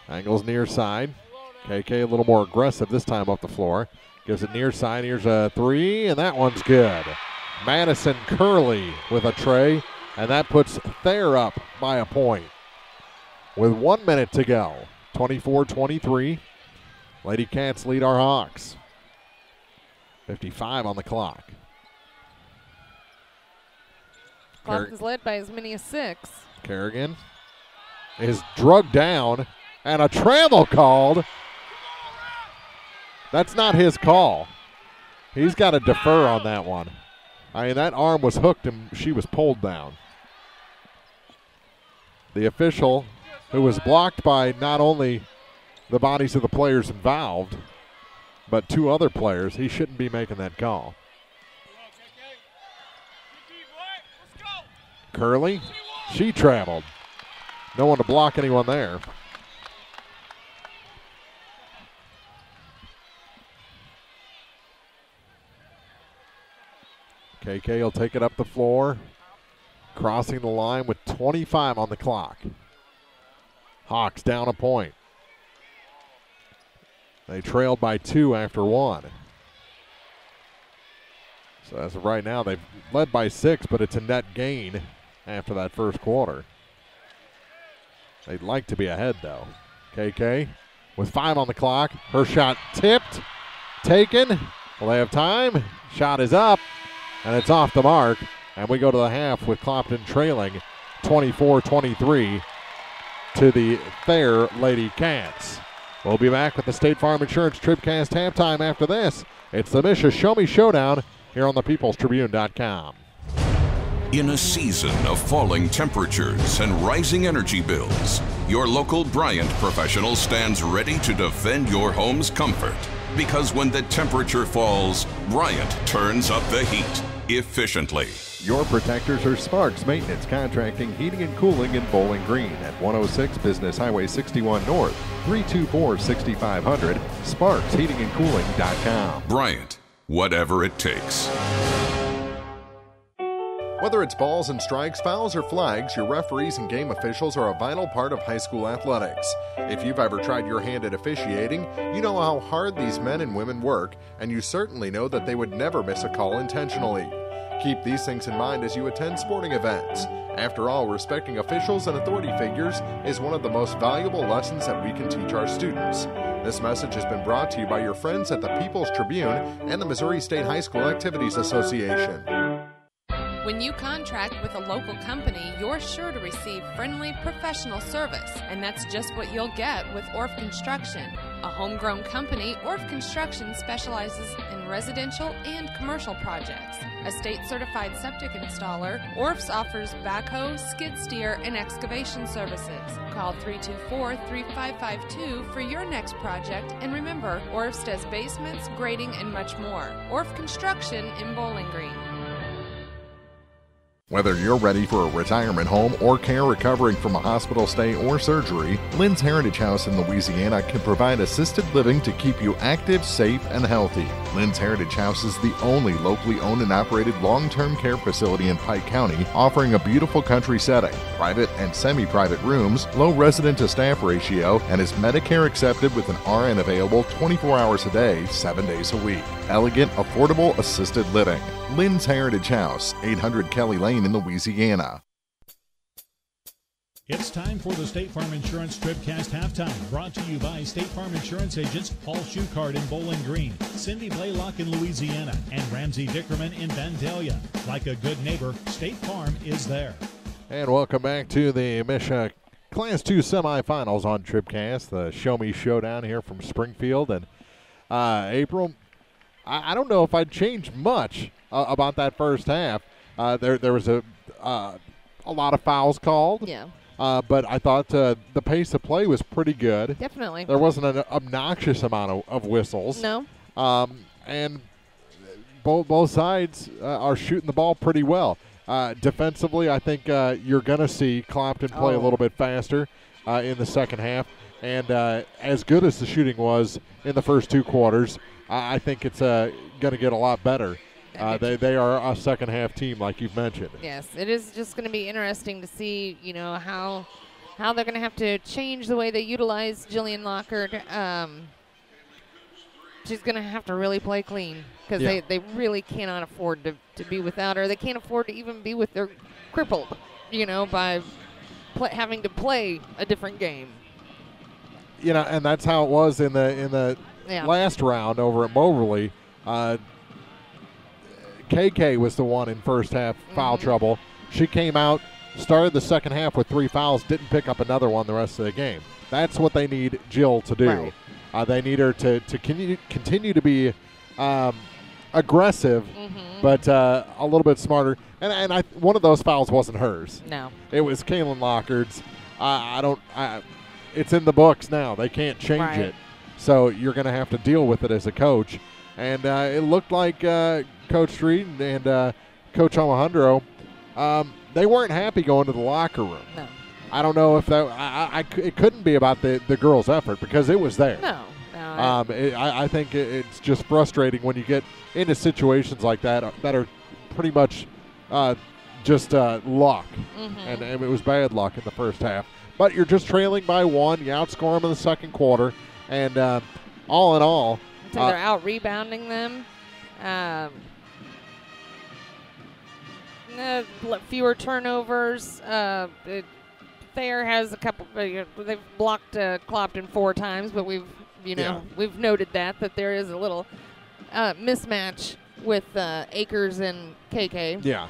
Angles near side. KK a little more aggressive this time up the floor. Gives it near side. Here's a three, and that one's good. Madison Curley with a tray, and that puts Thayer up by a point. With 1 minute to go. 24-23. Lady Cats lead our Hawks. 55 on the clock. Clopton's led by as many as 6. Kerrigan is drugged down, and a travel called. That's not his call. He's got to defer on that one. I mean, that arm was hooked and she was pulled down. The official, who was blocked by not only the bodies of the players involved, but 2 other players, he shouldn't be making that call. Curley, she traveled. No one to block anyone there. KK will take it up the floor, crossing the line with 25 on the clock. Hawks down a point. They trailed by 2 after 1. So as of right now, they've led by 6, but it's a net gain after that first quarter. They'd like to be ahead, though. KK with 5 on the clock. Her shot tipped, taken. Will they have time? Shot is up, and it's off the mark. And we go to the half with Clopton trailing 24-23 to the Thayer Lady Cats. We'll be back with the State Farm Insurance TribCast halftime after this. It's the Misha Show Me Showdown here on the peoplestribune.com. In a season of falling temperatures and rising energy bills, your local Bryant professional stands ready to defend your home's comfort. Because when the temperature falls, Bryant turns up the heat efficiently. Your protectors are Sparks Maintenance Contracting, Heating and Cooling in Bowling Green at 106 Business Highway 61 North, 324-6500, sparksheatingandcooling.com. Bryant, whatever it takes. Whether it's balls and strikes, fouls, or flags, your referees and game officials are a vital part of high school athletics. If you've ever tried your hand at officiating, you know how hard these men and women work, and you certainly know that they would never miss a call intentionally. Keep these things in mind as you attend sporting events. After all, respecting officials and authority figures is one of the most valuable lessons that we can teach our students. This message has been brought to you by your friends at the People's Tribune and the Missouri State High School Activities Association. When you contract with a local company, you're sure to receive friendly, professional service, and that's just what you'll get with Orff Construction. A homegrown company, Orff Construction specializes in residential and commercial projects. A state-certified septic installer, Orff's offers backhoe, skid steer, and excavation services. Call 324-3552 for your next project, and remember, Orff's does basements, grading, and much more. Orff Construction in Bowling Green. Whether you're ready for a retirement home or care recovering from a hospital stay or surgery, Lynn's Heritage House in Louisiana can provide assisted living to keep you active, safe, and healthy. Lynn's Heritage House is the only locally owned and operated long-term care facility in Pike County, offering a beautiful country setting, private and semi-private rooms, low resident-to-staff ratio, and is Medicare accepted with an RN available 24 hours a day, 7 days a week. Elegant, affordable, assisted living. Lynn's Heritage House, 800 Kelly Lane in Louisiana. It's time for the State Farm Insurance TribCast Halftime, brought to you by State Farm Insurance agents Paul Schuchard in Bowling Green, Cindy Blaylock in Louisiana, and Ramsey Dickerman in Vandalia. Like a good neighbor, State Farm is there. And welcome back to the MSHSAA Class 2 semifinals on TribCast, the Show Me Showdown here from Springfield. And April, I don't know if I'd change much about that first half. There was a lot of fouls called. Yeah. But I thought the pace of play was pretty good. Definitely. There wasn't an obnoxious amount of whistles. No. And both sides are shooting the ball pretty well. Defensively, I think you're going to see Clopton play a little bit faster in the second half. And as good as the shooting was in the first two quarters, I think it's going to get a lot better. They are a second-half team, like you've mentioned. Yes, it is just going to be interesting to see, how they're going to have to change the way they utilize Jillian Lockard. She's going to have to really play clean because they really cannot afford to be without her. They can't afford to even be with their crippled, by having to play a different game. And that's how it was in the last round over at Moberly. KK was the one in first half foul trouble. She came out, started the second half with 3 fouls, didn't pick up another one the rest of the game. That's what they need Jill to do. Right. They need her to continue to be aggressive, but a little bit smarter. And one of those fouls wasn't hers. No. It was Kaylin Lockard's. It's in the books now. They can't change it. So you're going to have to deal with it as a coach. And it looked like Coach Street and Coach Alejandro, they weren't happy going to the locker room. No. I don't know if that it couldn't be about the girls' effort because it was there. No. I think it's just frustrating when you get into situations like that that are pretty much just luck. And it was bad luck in the first half. But you're just trailing by 1. You outscore them in the second quarter. And all in all, so they're out rebounding them. Fewer turnovers. Thayer has a couple. They've blocked Clopton 4 times, but we've noted that there is a little mismatch with Akers and KK. Yeah.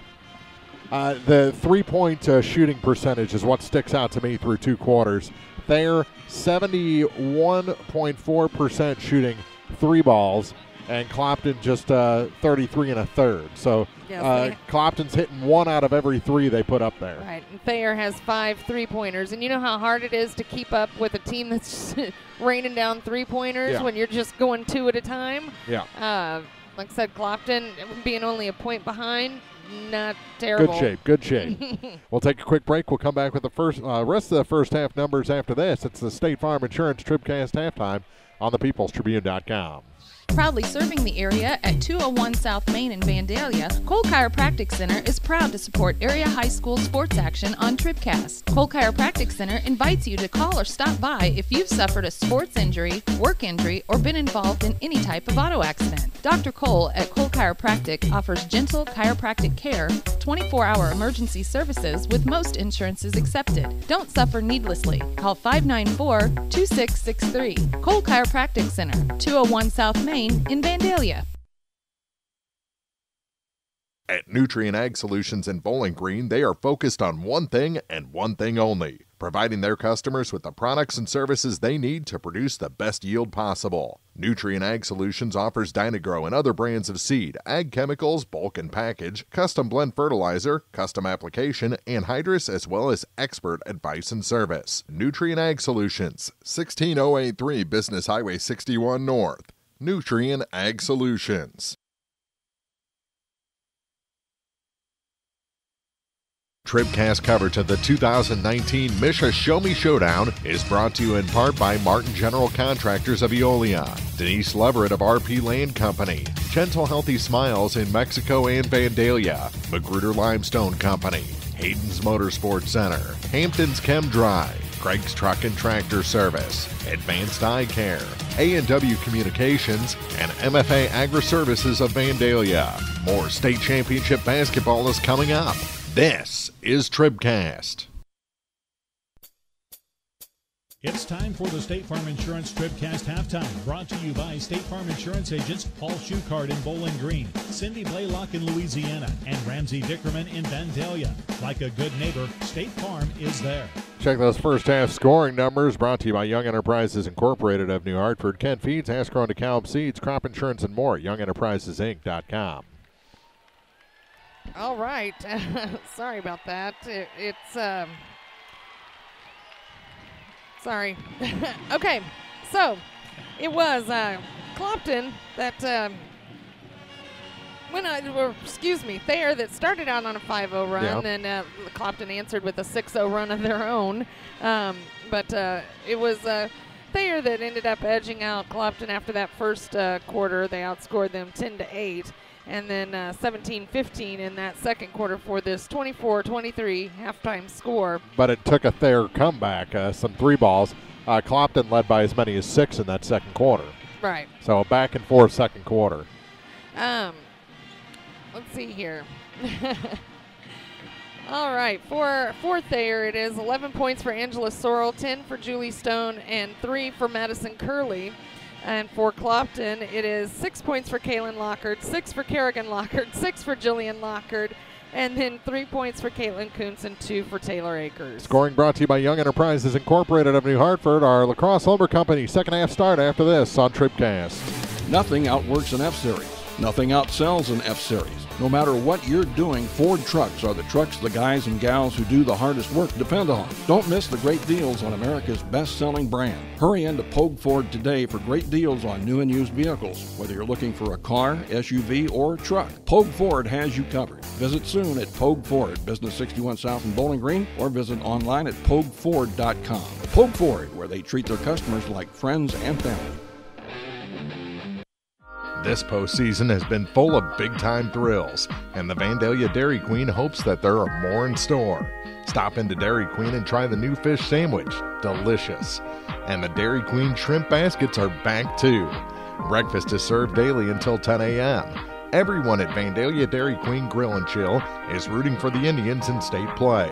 The 3-point shooting percentage is what sticks out to me through 2 quarters. Thayer 71.4% shooting 3 balls, and Clopton just 33 1/3. So Clopton's hitting 1 out of every 3 they put up there. Right, and Thayer has 5 3-pointers, and you know how hard it is to keep up with a team that's raining down 3-pointers when you're just going 2 at a time. Yeah. Like I said, Clopton being only a point behind, not terrible. Good shape. We'll take a quick break. We'll come back with the rest of the first half numbers after this. It's the State Farm Insurance TribCast halftime on thepeoplestribune.com. Proudly serving the area at 201 South Main in Vandalia, Cole Chiropractic Center is proud to support area high school sports action on TribCast. Cole Chiropractic Center invites you to call or stop by if you've suffered a sports injury, work injury, or been involved in any type of auto accident. Dr. Cole at Cole Chiropractic offers gentle chiropractic care, 24-hour emergency services with most insurances accepted. Don't suffer needlessly. Call 594-2663. Cole Chiropractic Center, 201 South Main in Vandalia. At Nutrien Ag Solutions in Bowling Green, they are focused on one thing and one thing only, providing their customers with the products and services they need to produce the best yield possible. Nutrien Ag Solutions offers Dynagrow and other brands of seed, ag chemicals, bulk and package, custom blend fertilizer, custom application, anhydrous, as well as expert advice and service. Nutrien Ag Solutions, 16083 Business Highway 61 North. Nutrien Ag Solutions. TribCast coverage of the 2019 MSHSAA Showdown is brought to you in part by Martin General Contractors of Eolia, Denise Leverett of RP Land Company, Gentle Healthy Smiles in Mexico and Vandalia, Magruder Limestone Company, Hayden's Motorsports Center, Hampton's Chem Dry, Craig's Truck and Tractor Service, Advanced Eye Care, A&W Communications, and MFA Agri-Services of Vandalia. More state championship basketball is coming up. This is TribCast. It's time for the State Farm Insurance TribCast Halftime, brought to you by State Farm Insurance agents Paul Schuchard in Bowling Green, Cindy Blaylock in Louisiana, and Ramsey Dickerman in Vandalia. Like a good neighbor, State Farm is there. Check those first half scoring numbers, brought to you by Young Enterprises Incorporated of New Hartford, Kent Feeds, Ascron DeKalb Seeds, Crop Insurance, and more. YoungEnterprisesInc.com. All right. Sorry about that. Sorry. Okay. So it was Clopton that Thayer that started out on a 5-0 run, and Clopton answered with a 6-0 run of their own. But it was Thayer that ended up edging out Clopton after that first quarter. They outscored them 10-8. And then 17-15 in that second quarter for this 24-23 halftime score. But it took a Thayer comeback, some three balls. Clopton led by as many as 6 in that second quarter. Right. So a back and forth second quarter. Let's see here. All right, for Thayer it is 11 points for Angela Sorrell, 10 for Julie Stone, and 3 for Madison Curley. And for Clopton, it is 6 points for Kaylin Lockard, 6 for Kerrigan Lockard, 6 for Jillian Lockard, and then 3 points for Caitlin Kuntz and 2 for Taylor Akers. Scoring brought to you by Young Enterprises Incorporated of New Hartford. Our Lacrosse Lumber Company second half start after this on TribCast. Nothing outworks an F-Series. Nothing outsells an F-Series. No matter what you're doing, Ford trucks are the trucks the guys and gals who do the hardest work depend on. Don't miss the great deals on America's best-selling brand. Hurry into Pogue Ford today for great deals on new and used vehicles. Whether you're looking for a car, SUV, or truck, Pogue Ford has you covered. Visit soon at Pogue Ford, Business 61 South in Bowling Green, or visit online at PogueFord.com. Pogue Ford, where they treat their customers like friends and family. This postseason has been full of big-time thrills, and the Vandalia Dairy Queen hopes that there are more in store. Stop into Dairy Queen and try the new fish sandwich. Delicious. And the Dairy Queen shrimp baskets are back too. Breakfast is served daily until 10 a.m. Everyone at Vandalia Dairy Queen Grill and Chill is rooting for the Indians in state play.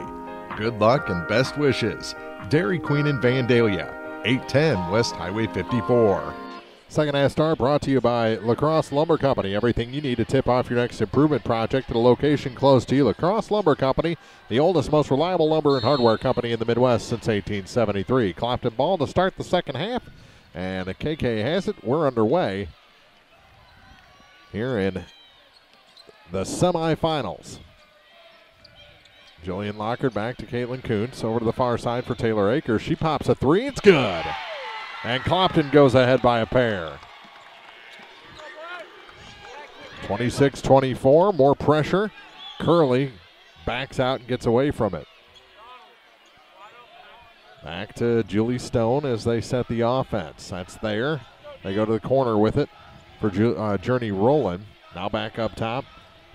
Good luck and best wishes. Dairy Queen in Vandalia, 810 West Highway 54. Second half start brought to you by Lacrosse Lumber Company. Everything you need to tip off your next improvement project at a location close to you. Lacrosse Lumber Company, the oldest, most reliable lumber and hardware company in the Midwest since 1873. Clopton ball to start the second half, and KK has it. We're underway here in the semifinals. Jillian Lockard back to Caitlin Kuntz. Over to the far side for Taylor Akers. She pops a three. It's good. And Clopton goes ahead by a pair. 26-24, more pressure. Curley backs out and gets away from it. Back to Julie Stone as they set the offense. That's there. They go to the corner with it for Journey Rowland. Now back up top.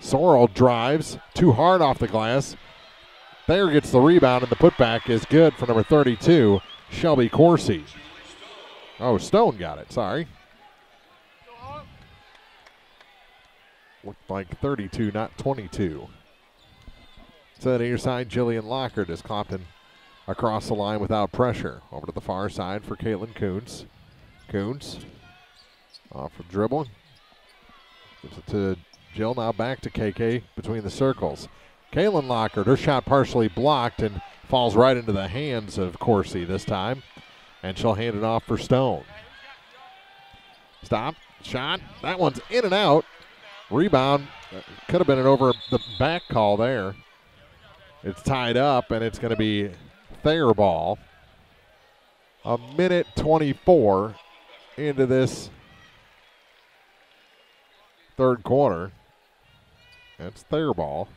Sorrell drives too hard off the glass. Thayer gets the rebound, and the putback is good for number 32, Shelby Coursey. Oh, Stone got it, sorry. Looked like 32, not 22. So the near side, Jillian Lockard as Clopton across the line without pressure. Over to the far side for Caitlin Kuntz. Kuntz off for dribble. Gives it to Jill, now back to KK between the circles. Caitlin Lockard, her shot partially blocked and falls right into the hands of Coursey this time. And she'll hand it off for Stone. Stop, shot, that one's in and out. Rebound, could have been an over the back call there. It's tied up, and it's going to be Thayer ball. A minute 24 into this third quarter. That's Thayer ball.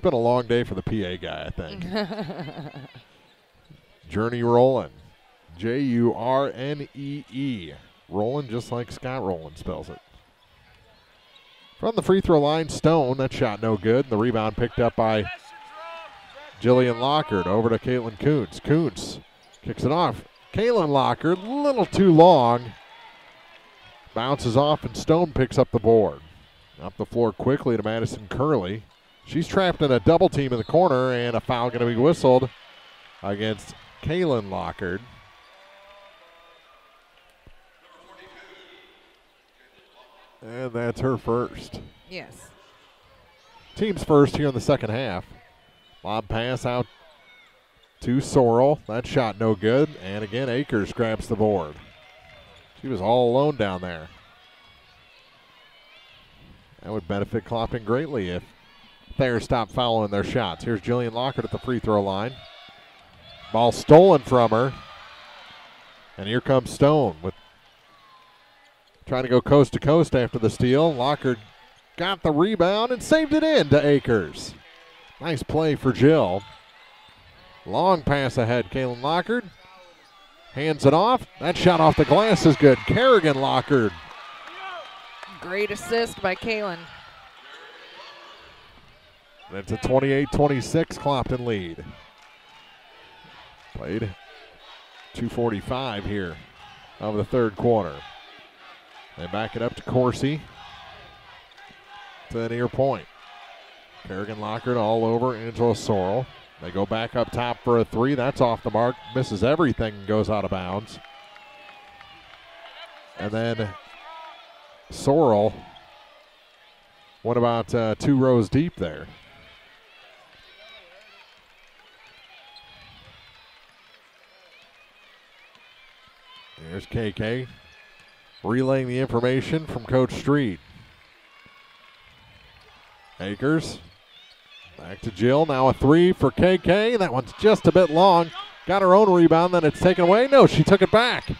been a long day for the PA guy, I think. Journey Rowland. J-U-R-N-E-E. Rowland, just like Scott Rowland spells it. From the free throw line, Stone. That shot no good. The rebound picked up by Jillian Lockard. Over to Caitlin Kuntz. Kuntz kicks it off. Caitlin Lockard, a little too long. Bounces off, and Stone picks up the board. Up the floor quickly to Madison Curley. She's trapped in a double team in the corner, and a foul going to be whistled against Caitlin Lockard. And that's her first. Yes. Team's first here in the second half. Lob pass out to Sorrell. That shot no good. And again, Akers grabs the board. She was all alone down there. That would benefit Clopton greatly if Thayer stopped fouling their shots. Here's Jillian Lockard at the free throw line. Ball stolen from her. And here comes Stone with trying to go coast to coast after the steal. Lockard got the rebound and saved it in to Akers. Nice play for Jill. Long pass ahead, Caitlin Lockard. Hands it off. That shot off the glass is good. Kerrigan Lockard. Great assist by Caitlin. That's a 28-26 Clopton lead. Played 2:45 here of the third quarter. They back it up to Coursey to the near point. Kerrigan Lockard all over Angela Sorrell. They go back up top for a three. That's off the mark. Misses everything and goes out of bounds. And then Sorrell went about 2 rows deep there. There's KK relaying the information from Coach Street. Akers back to Jill. Now a three for KK. That one's just a bit long. Got her own rebound, then it's taken away. No, she took it back.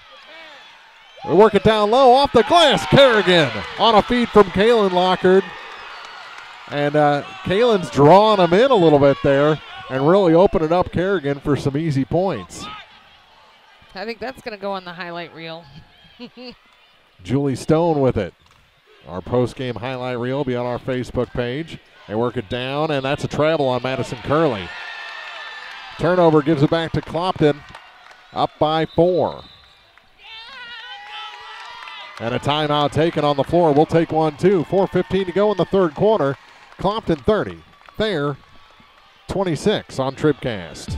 They work it down low off the glass. Kerrigan on a feed from Caitlin Lockard. And Caitlin's drawing them in a little bit there and really opening up Kerrigan for some easy points. I think that's going to go on the highlight reel. Julie Stone with it. Our post-game highlight reel will be on our Facebook page. They work it down, and that's a travel on Madison Curley. Turnover gives it back to Clopton, up by 4. And a timeout taken on the floor. We'll take one, too. 4:15 to go in the third quarter. Clopton 30, Thayer 26 on TribCast.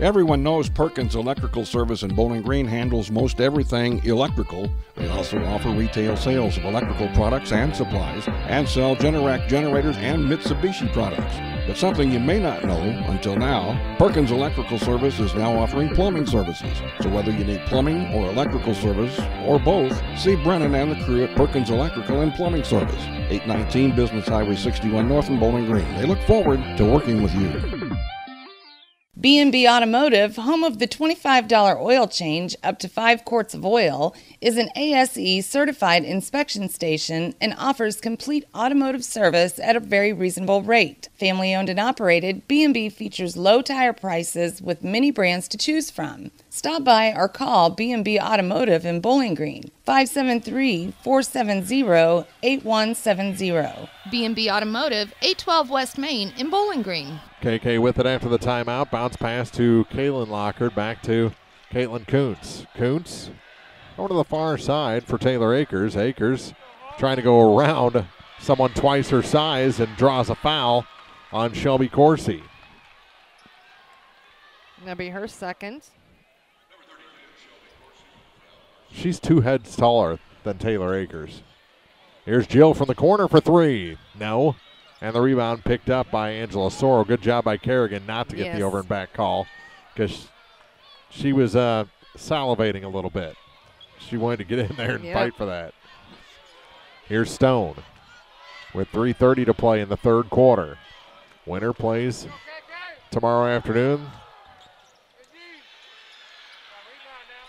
Everyone knows Perkins Electrical Service in Bowling Green handles most everything electrical. They also offer retail sales of electrical products and supplies and sell Generac generators and Mitsubishi products. But something you may not know until now, Perkins Electrical Service is now offering plumbing services. So whether you need plumbing or electrical service or both, see Brennan and the crew at Perkins Electrical and Plumbing Service, 819 Business Highway 61 North in Bowling Green. They look forward to working with you. B&B Automotive, home of the $25 oil change up to 5 quarts of oil, is an ASE certified inspection station and offers complete automotive service at a very reasonable rate. Family owned and operated, B&B features low tire prices with many brands to choose from. Stop by or call B&B Automotive in Bowling Green, 573-470-8170. B&B Automotive, 812 West Main in Bowling Green. KK with it after the timeout. Bounce pass to Caitlin Lockard. Back to Caitlin Kuntz. Kuntz over to the far side for Taylor Akers. Akers trying to go around someone twice her size and draws a foul on Shelby Coursey. That'll be her second. She's 2 heads taller than Taylor Akers. Here's Jill from the corner for 3. No. And the rebound picked up by Angela Sorrell. Good job by Kerrigan not to get the over and back call because she was salivating a little bit. She wanted to get in there and fight for that. Here's Stone with 3:30 to play in the third quarter. Winner plays tomorrow afternoon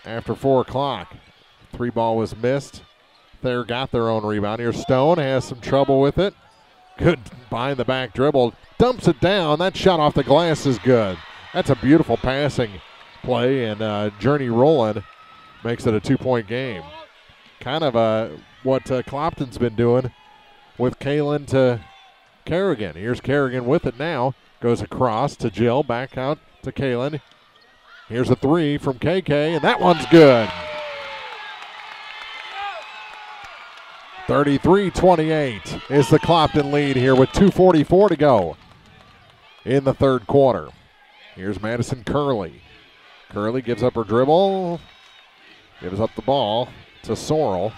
after 4 o'clock. 3 ball was missed. Thayer got their own rebound. Here's Stone, has some trouble with it. Good behind the back dribble. Dumps it down. That shot off the glass is good. That's a beautiful passing play, and Journey Rowland makes it a 2-point game. Kind of what Clopton's been doing with Kaylin to Kerrigan. Here's Kerrigan with it now. Goes across to Jill, back out to Kaylin. Here's a three from KK, and that one's good. 33-28 is the Clopton lead here with 2:44 to go in the third quarter. Here's Madison Curley. Curley gives up her dribble, gives up the ball to Sorrell.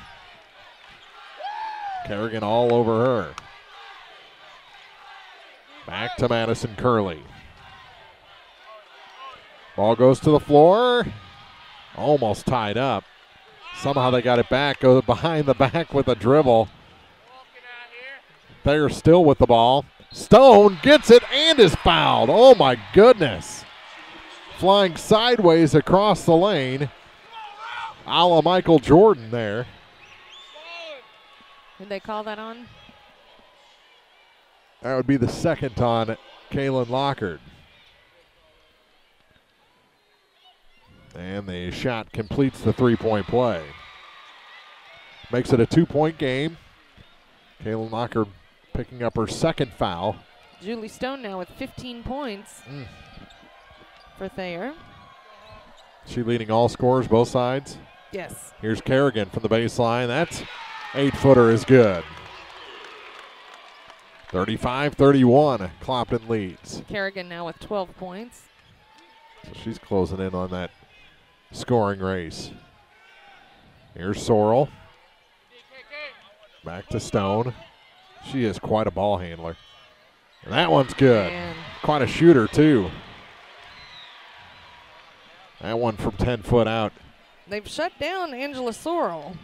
Kerrigan all over her. Back to Madison Curley. Ball goes to the floor. Almost tied up. Somehow they got it back. Goes behind the back with a dribble. They're still with the ball. Stone gets it and is fouled. Oh my goodness. Flying sideways across the lane. A la Michael Jordan there. Did they call that on? That would be the second on Kaylin Lockard. And the shot completes the three-point play. Makes it a 2-point game. Kaylin Lockard picking up her second foul. Julie Stone now with 15 points for Thayer. She leading all scorers, both sides? Yes. Here's Kerrigan from the baseline. That 8-footer is good. 35-31, Clopton leads. Kerrigan now with 12 points. So she's closing in on that scoring race. Here's Sorrell. Back to Stone. She is quite a ball handler. And that one's good. Man. Quite a shooter, too. That one from 10 foot out. They've shut down Angela Sorrell.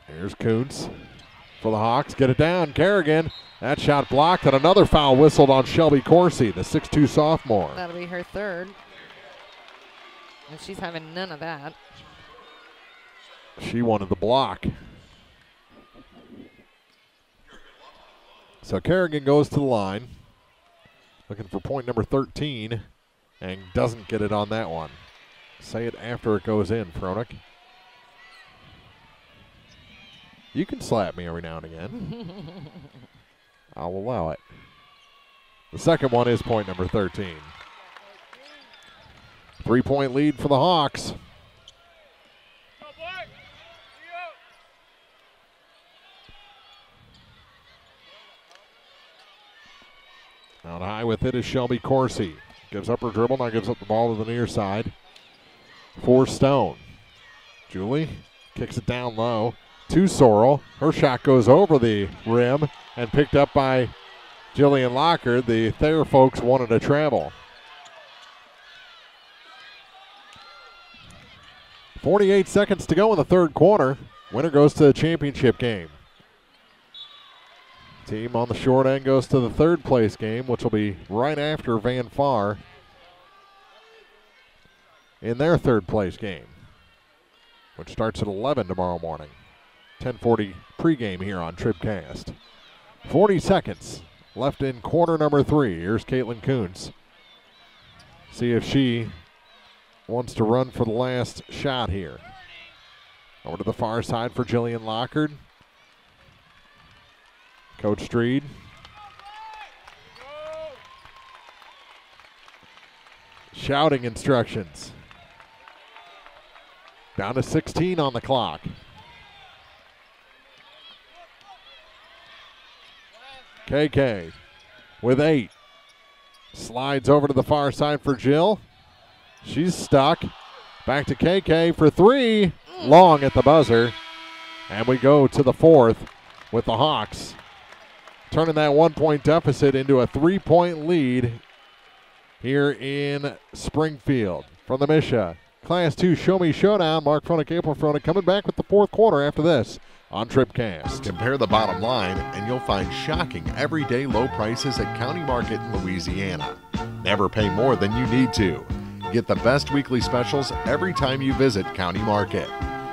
Here's Kuntz for the Hawks. Get it down. Kerrigan. That shot blocked, and another foul whistled on Shelby Coursey, the 6'2 sophomore. That'll be her third. And she's having none of that. She wanted the block. So Kerrigan goes to the line, looking for point number 13, and doesn't get it on that one. Say it after it goes in, Froelich. You can slap me every now and again. I'll allow it. The second one is point number 13. 3-point lead for the Hawks. Out high with it is Shelby Coursey. Gives up her dribble, now gives up the ball to the near side. For Stone. Julie kicks it down low to Sorrell. Her shot goes over the rim and picked up by Jillian Lockard. The Thayer folks wanted to travel. 48 seconds to go in the third quarter. Winner goes to the championship game. Team on the short end goes to the third place game, which will be right after Van Far in their third place game, which starts at 11 tomorrow morning. 10:40 pregame here on TribCast. 40 seconds left in quarter number 3. Here's Caitlin Kuntz. See if she wants to run for the last shot here. Over to the far side for Jillian Lockard. Coach Streed. Shouting instructions. Down to 16 on the clock. KK with 8. Slides over to the far side for Jill. She's stuck. Back to KK for 3. Long at the buzzer. And we go to the fourth with the Hawks turning that 1-point deficit into a 3-point lead here in Springfield. From the Misha Class 2 Show Me Showdown, Mark Froelich, April Froelich coming back with the fourth quarter after this on TribCast. Compare the bottom line and you'll find shocking everyday low prices at County Market in Louisiana. Never pay more than you need to. Get the best weekly specials every time you visit County Market.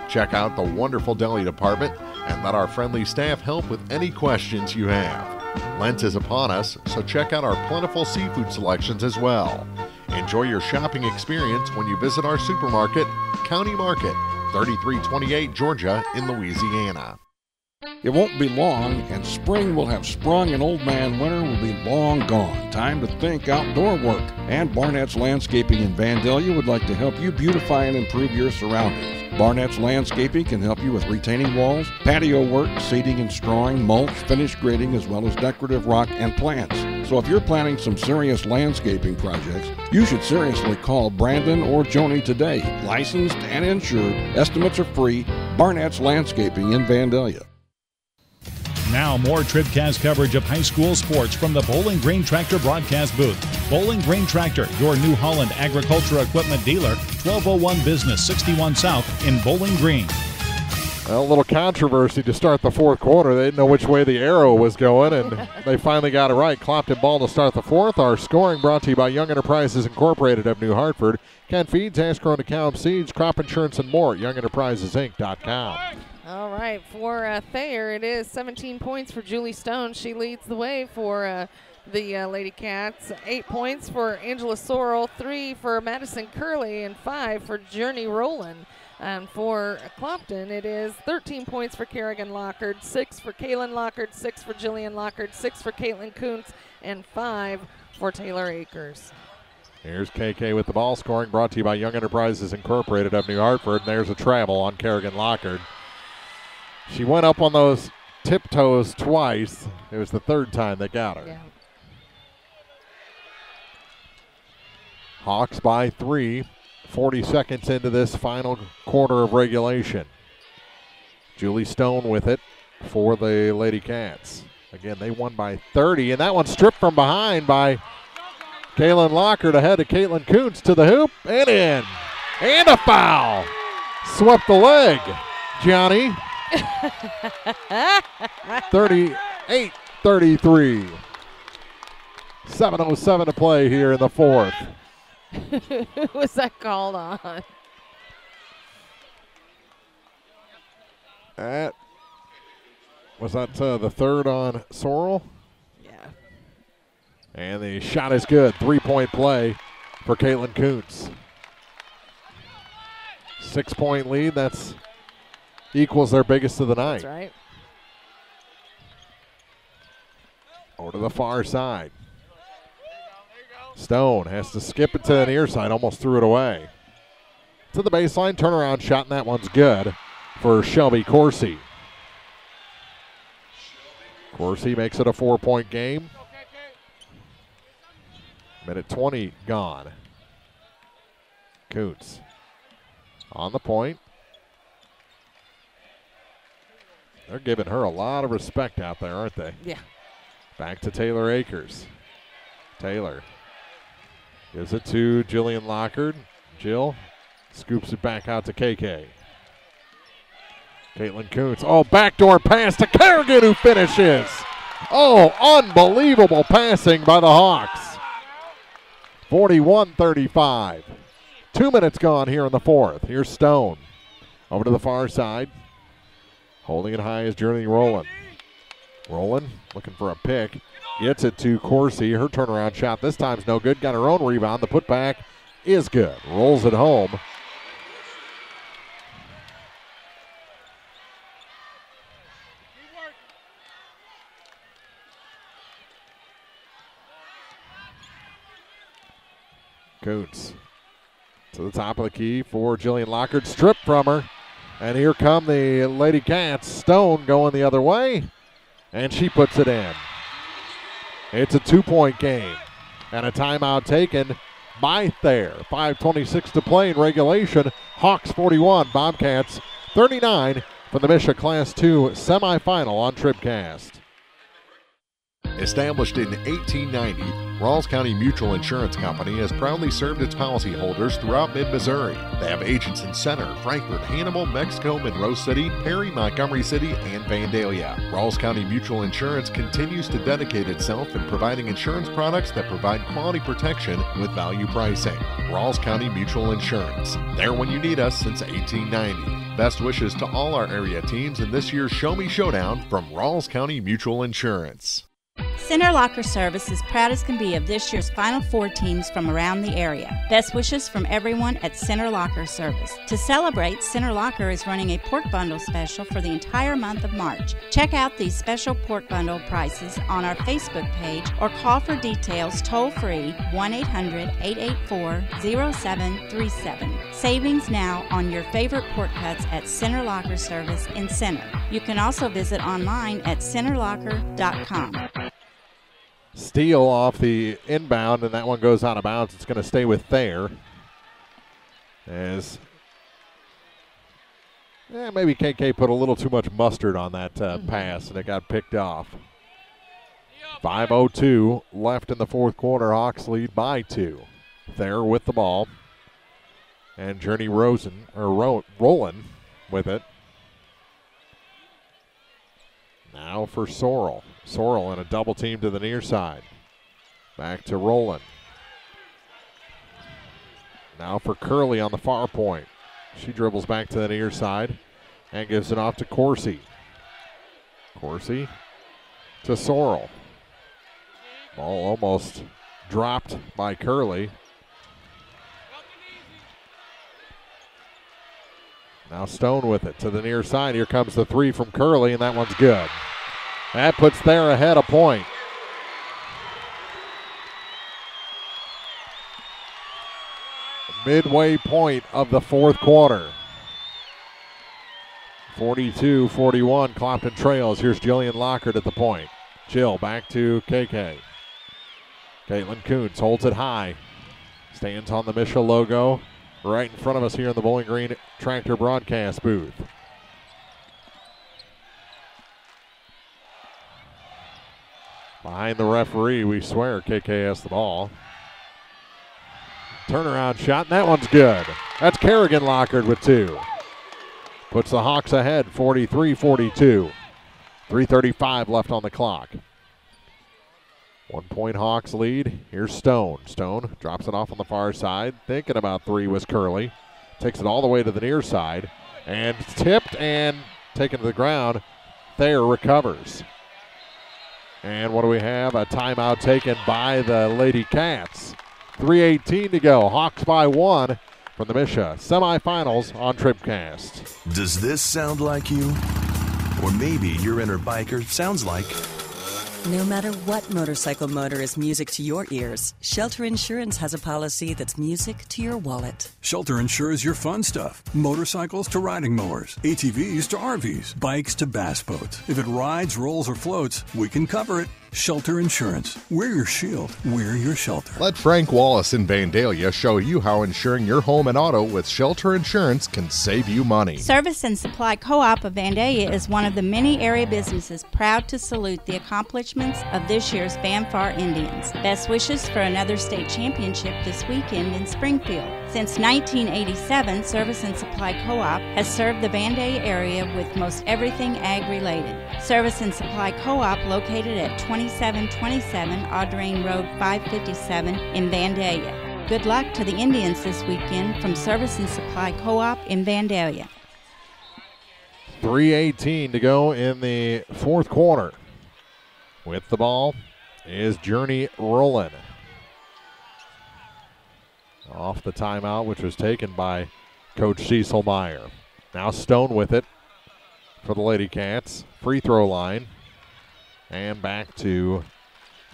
Check out the wonderful deli department and let our friendly staff help with any questions you have. Lent is upon us, so check out our plentiful seafood selections as well. Enjoy your shopping experience when you visit our supermarket, County Market, 3328 Georgia in Louisiana. It won't be long, and spring will have sprung, and old man winter will be long gone. Time to think outdoor work. And Barnett's Landscaping in Vandalia would like to help you beautify and improve your surroundings. Barnett's Landscaping can help you with retaining walls, patio work, seeding and strawing, mulch, finish grading, as well as decorative rock and plants. So if you're planning some serious landscaping projects, you should seriously call Brandon or Joni today. Licensed and insured, estimates are free. Barnett's Landscaping in Vandalia. Now more TribCast coverage of high school sports from the Bowling Green Tractor broadcast booth. Bowling Green Tractor, your New Holland agriculture equipment dealer, 1201 Business 61 South in Bowling Green. Well, a little controversy to start the fourth quarter. They didn't know which way the arrow was going, and they finally got it right. Clopton ball to start the fourth. Our scoring brought to you by Young Enterprises Incorporated of New Hartford. Ken Feeds, Ash-Grown Cow Seeds, Crop Insurance, and more at YoungEnterprisesInc.com. All right, for Thayer, it is 17 points for Julie Stone. She leads the way for the Lady Cats. 8 points for Angela Sorrell, 3 for Madison Curley, and 5 for Journey Rowland. And for Clopton, it is 13 points for Kerrigan Lockard, 6 for Kaylin Lockard, 6 for Jillian Lockard, 6 for Caitlin Kuntz, and 5 for Taylor Akers. Here's KK with the ball. Scoring brought to you by Young Enterprises Incorporated of New Hartford. And there's a travel on Kerrigan Lockard. She went up on those tiptoes twice. It was the third time they got her. Yeah. Hawks by 3, 40 seconds into this final quarter of regulation. Julie Stone with it for the Lady Cats. Again, they won by 30, and that one stripped from behind by Kaylin Lockard ahead of Caitlin Kuntz to the hoop and in. And a foul. Swept the leg, Johnny. 38-33. 7:07 to play here in the fourth. Who was that called on? Was that the third on Sorrell? Yeah. And the shot is good. 3-point play for Caitlin Kuntz. 6-point lead. That's equals their biggest of the night. That's right. Over to the far side. Stone has to skip it to the near side. Almost threw it away. To the baseline. Turnaround shot, and that one's good for Shelby Coursey. Coursey makes it a 4-point game. Minute 20 gone. Kuntz on the point. They're giving her a lot of respect out there, aren't they? Yeah. Back to Taylor Akers. Taylor gives it to Jillian Lockard. Jill scoops it back out to KK. Caitlin Kuntz. Oh, backdoor pass to Kerrigan, who finishes. Oh, unbelievable passing by the Hawks. 41-35. 2 minutes gone here in the fourth. Here's Stone. Over to the far side. Holding it high is Journey Rowland. Rowland looking for a pick. Gets it to Coursey. Her turnaround shot this time's no good. Got her own rebound. The putback is good. Rolls it home. Kuntz to the top of the key for Jillian Lockard. Stripped from her. And here come the Lady Cats. Stone going the other way. And she puts it in. It's a 2-point game. And a timeout taken by Thayer. 5:26 to play in regulation. Hawks 41, Bobcats 39 for the MSHSAA Class 2 semifinal on TribCast. Established in 1890, Rawls County Mutual Insurance Company has proudly served its policyholders throughout mid-Missouri. They have agents in Center, Frankfort, Hannibal, Mexico, Monroe City, Perry, Montgomery City, and Vandalia. Rawls County Mutual Insurance continues to dedicate itself in providing insurance products that provide quality protection with value pricing. Rawls County Mutual Insurance. There when you need us since 1890. Best wishes to all our area teams in this year's Show Me Showdown from Rawls County Mutual Insurance. Center Locker Service is proud as can be of this year's Final Four teams from around the area. Best wishes from everyone at Center Locker Service. To celebrate, Center Locker is running a pork bundle special for the entire month of March. Check out these special pork bundle prices on our Facebook page or call for details toll-free 1-800-884-0737. Savings now on your favorite pork cuts at Center Locker Service in Center. You can also visit online at centerlocker.com. Steal off the inbound, and that one goes out of bounds. It's going to stay with Thayer. As maybe KK put a little too much mustard on that pass, and it got picked off. 5:02 left in the fourth quarter. Hawks lead by 2. Thayer with the ball, and Journey Rowland with it. Now for Sorrell. Sorrell in a double team to the near side. Back to Rowland. Now for Curley on the far point. She dribbles back to the near side and gives it off to Coursey. Coursey to Sorrell. Ball almost dropped by Curley. Now Stone with it to the near side. Here comes the three from Curley, and that one's good. That puts Thayer ahead a point. Midway point of the fourth quarter. 42-41, Clopton trails. Here's Jillian Lockhart at the point. Jill back to KK. Caitlin Coons holds it high. Stands on the Misha logo right in front of us here in the Bowling Green Tractor broadcast booth. Behind the referee, we swear KK has the ball. Turnaround shot, and that one's good. That's Kerrigan Lockhart with 2. Puts the Hawks ahead, 43-42. 3:35 left on the clock. 1 point Hawks lead. Here's Stone. Stone drops it off on the far side. Thinking about 3 was Curley. Takes it all the way to the near side. And tipped and taken to the ground. Thayer recovers. And what do we have? A timeout taken by the Lady Cats. 3:18 to go. Hawks by 1 from the Misha semifinals on TribCast. Does this sound like you? Or maybe your inner biker sounds like... No matter what motorcycle motor is music to your ears, Shelter Insurance has a policy that's music to your wallet. Shelter insures your fun stuff. Motorcycles to riding mowers, ATVs to RVs, bikes to bass boats. If it rides, rolls, or floats, we can cover it. Shelter Insurance. We're your shield. We're your shelter. Let Frank Wallace in Vandalia show you how insuring your home and auto with Shelter Insurance can save you money. Service and Supply Co-op of Vandalia is one of the many area businesses proud to salute the accomplishments of this year's Fanfare Indians. Best wishes for another state championship this weekend in Springfield. Since 1987, Service and Supply Co-op has served the Vandalia area with most everything ag-related. Service and Supply Co-op located at 2727 Audrain Road 557 in Vandalia. Good luck to the Indians this weekend from Service and Supply Co-op in Vandalia. 3:18 to go in the fourth quarter. With the ball is Journey Rowland. Off the timeout, which was taken by Coach Cecil Meyer. Now Stone with it for the Lady Cats. Free throw line. And back to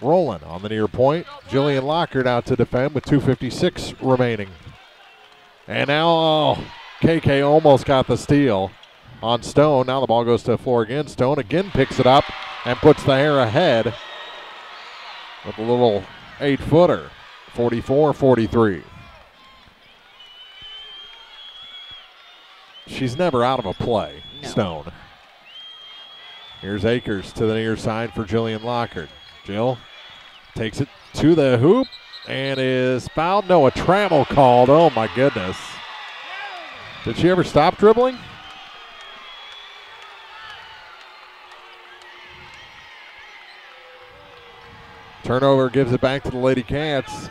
Rowland on the near point. Jillian Lockhart out to defend with 2:56 remaining. And now KK almost got the steal on Stone. Now the ball goes to the floor again. Stone again picks it up and puts the hair ahead with a little 8-footer. 44-43. She's never out of a play, no. Stone. Here's Akers to the near side for Jillian Lockhart. Jill takes it to the hoop and is fouled. No, a travel called. Oh, my goodness. Did she ever stop dribbling? Turnover gives it back to the Lady Cats,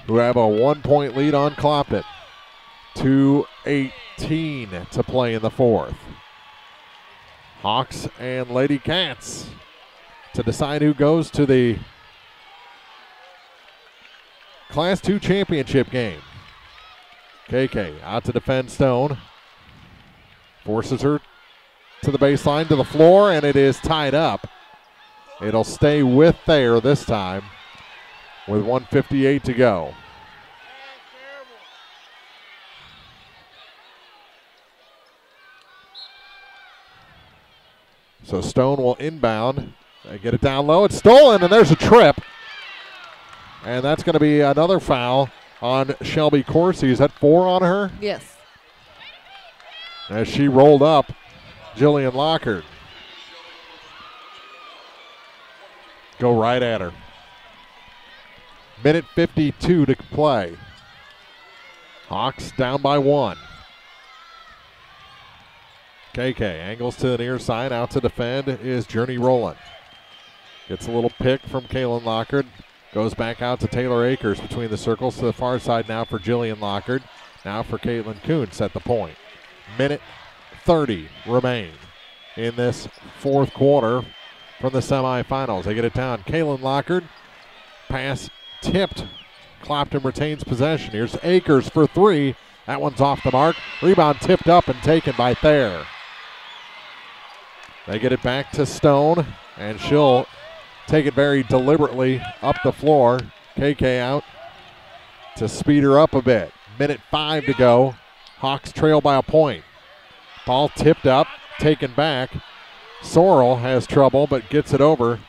who have a 1-point lead on Clopton. 2:18 to play in the fourth. Hawks and Lady Cats to decide who goes to the Class 2 championship game. KK out to defend Stone. Forces her to the baseline, to the floor, and it is tied up. It'll stay with Thayer this time with 1:58 to go. So Stone will inbound. They get it down low. It's stolen, and there's a trip. And that's going to be another foul on Shelby Coursey. Is that 4 on her? Yes. As she rolled up Jillian Lockhart. Go right at her. Minute 52 to play. Hawks down by 1. KK angles to the near side. Out to defend is Journey Rowland. Gets a little pick from Kaylin Lockhart. Goes back out to Taylor Akers between the circles to the far side now for Jillian Lockhart. Now for Caitlin Kuntz at the point. Minute 30 remain in this fourth quarter from the semifinals. They get it down. Kaylin Lockhart. Pass tipped. Clopton retains possession. Here's Akers for 3. That one's off the mark. Rebound tipped up and taken by Thayer. They get it back to Stone, and she'll take it very deliberately up the floor. KK out to speed her up a bit. Minute 5 to go. Hawks trail by a point. Ball tipped up, taken back. Sorrell has trouble, but gets it over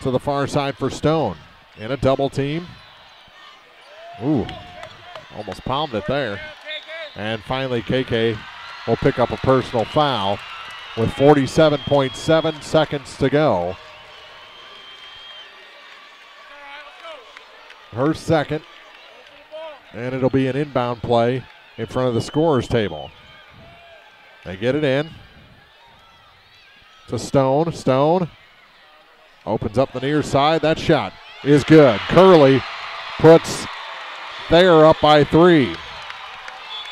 to the far side for Stone. In a double team. Ooh, almost palmed it there. And finally, KK will pick up a personal foul with 47.7 seconds to go. Her second, and it'll be an inbound play in front of the scorer's table. They get it in to Stone. Stone opens up the near side. That shot is good. Curley puts Thayer up by 3.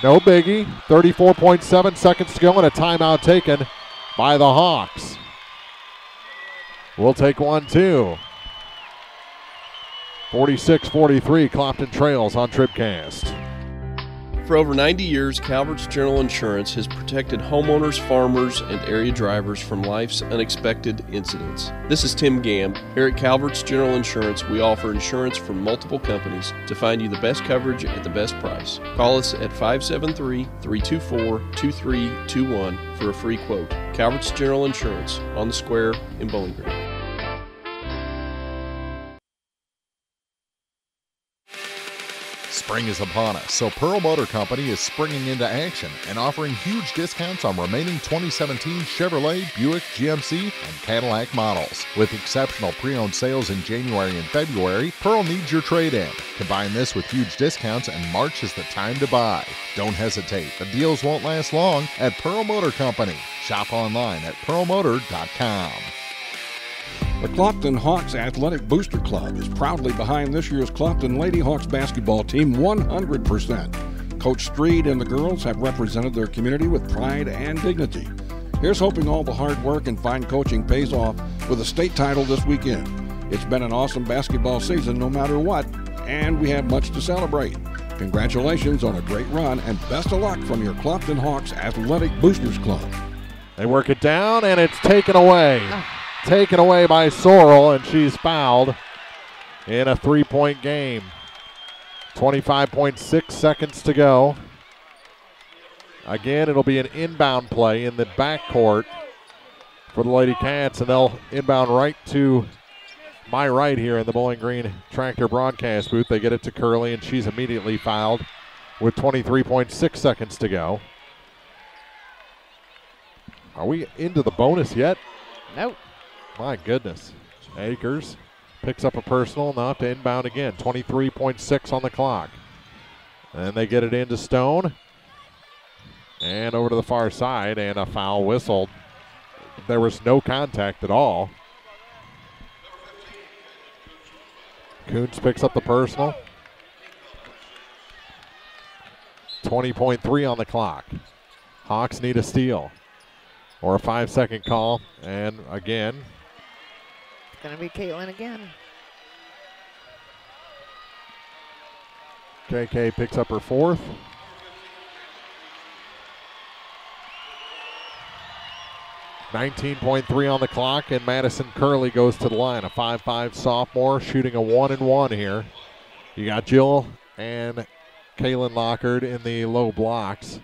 No biggie. 34.7 seconds to go and a timeout taken by the Hawks. We'll take one too. 46-43, Clopton trails on TribCast. For over 90 years, Calvert's General Insurance has protected homeowners, farmers, and area drivers from life's unexpected incidents. This is Tim Gamb. Here at Calvert's General Insurance, we offer insurance from multiple companies to find you the best coverage at the best price. Call us at 573-324-2321 for a free quote. Calvert's General Insurance on the Square in Bowling Green. Spring is upon us, so Pearl Motor Company is springing into action and offering huge discounts on remaining 2017 Chevrolet, Buick, GMC, and Cadillac models. With exceptional pre-owned sales in January and February, Pearl needs your trade-in. Combine this with huge discounts and March is the time to buy. Don't hesitate. The deals won't last long at Pearl Motor Company. Shop online at pearlmotor.com. The Clopton Hawks Athletic Booster Club is proudly behind this year's Clopton Lady Hawks basketball team 100%. Coach Street and the girls have represented their community with pride and dignity. Here's hoping all the hard work and fine coaching pays off with a state title this weekend. It's been an awesome basketball season no matter what, and we have much to celebrate. Congratulations on a great run and best of luck from your Clopton Hawks Athletic Boosters Club. They work it down and it's taken away. Taken away by Sorrell, and she's fouled in a 3-point game. 25.6 seconds to go. Again, it'll be an inbound play in the backcourt for the Lady Cats, and they'll inbound right to my right here in the Bowling Green Tractor broadcast booth. They get it to Curley, and she's immediately fouled with 23.6 seconds to go. Are we into the bonus yet? Nope. My goodness. Akers picks up a personal, enough to inbound again. 23.6 on the clock. And they get it into Stone. And over to the far side, and a foul whistled. There was no contact at all. Kuntz picks up the personal. 20.3 on the clock. Hawks need a steal or a 5-second call. And again, it's going to be Caitlin again. KK picks up her fourth. .3 on the clock, and Madison Curley goes to the line. A 5'5" sophomore shooting a 1-and-1 here. You got Jill and Kaylin Lockard in the low blocks,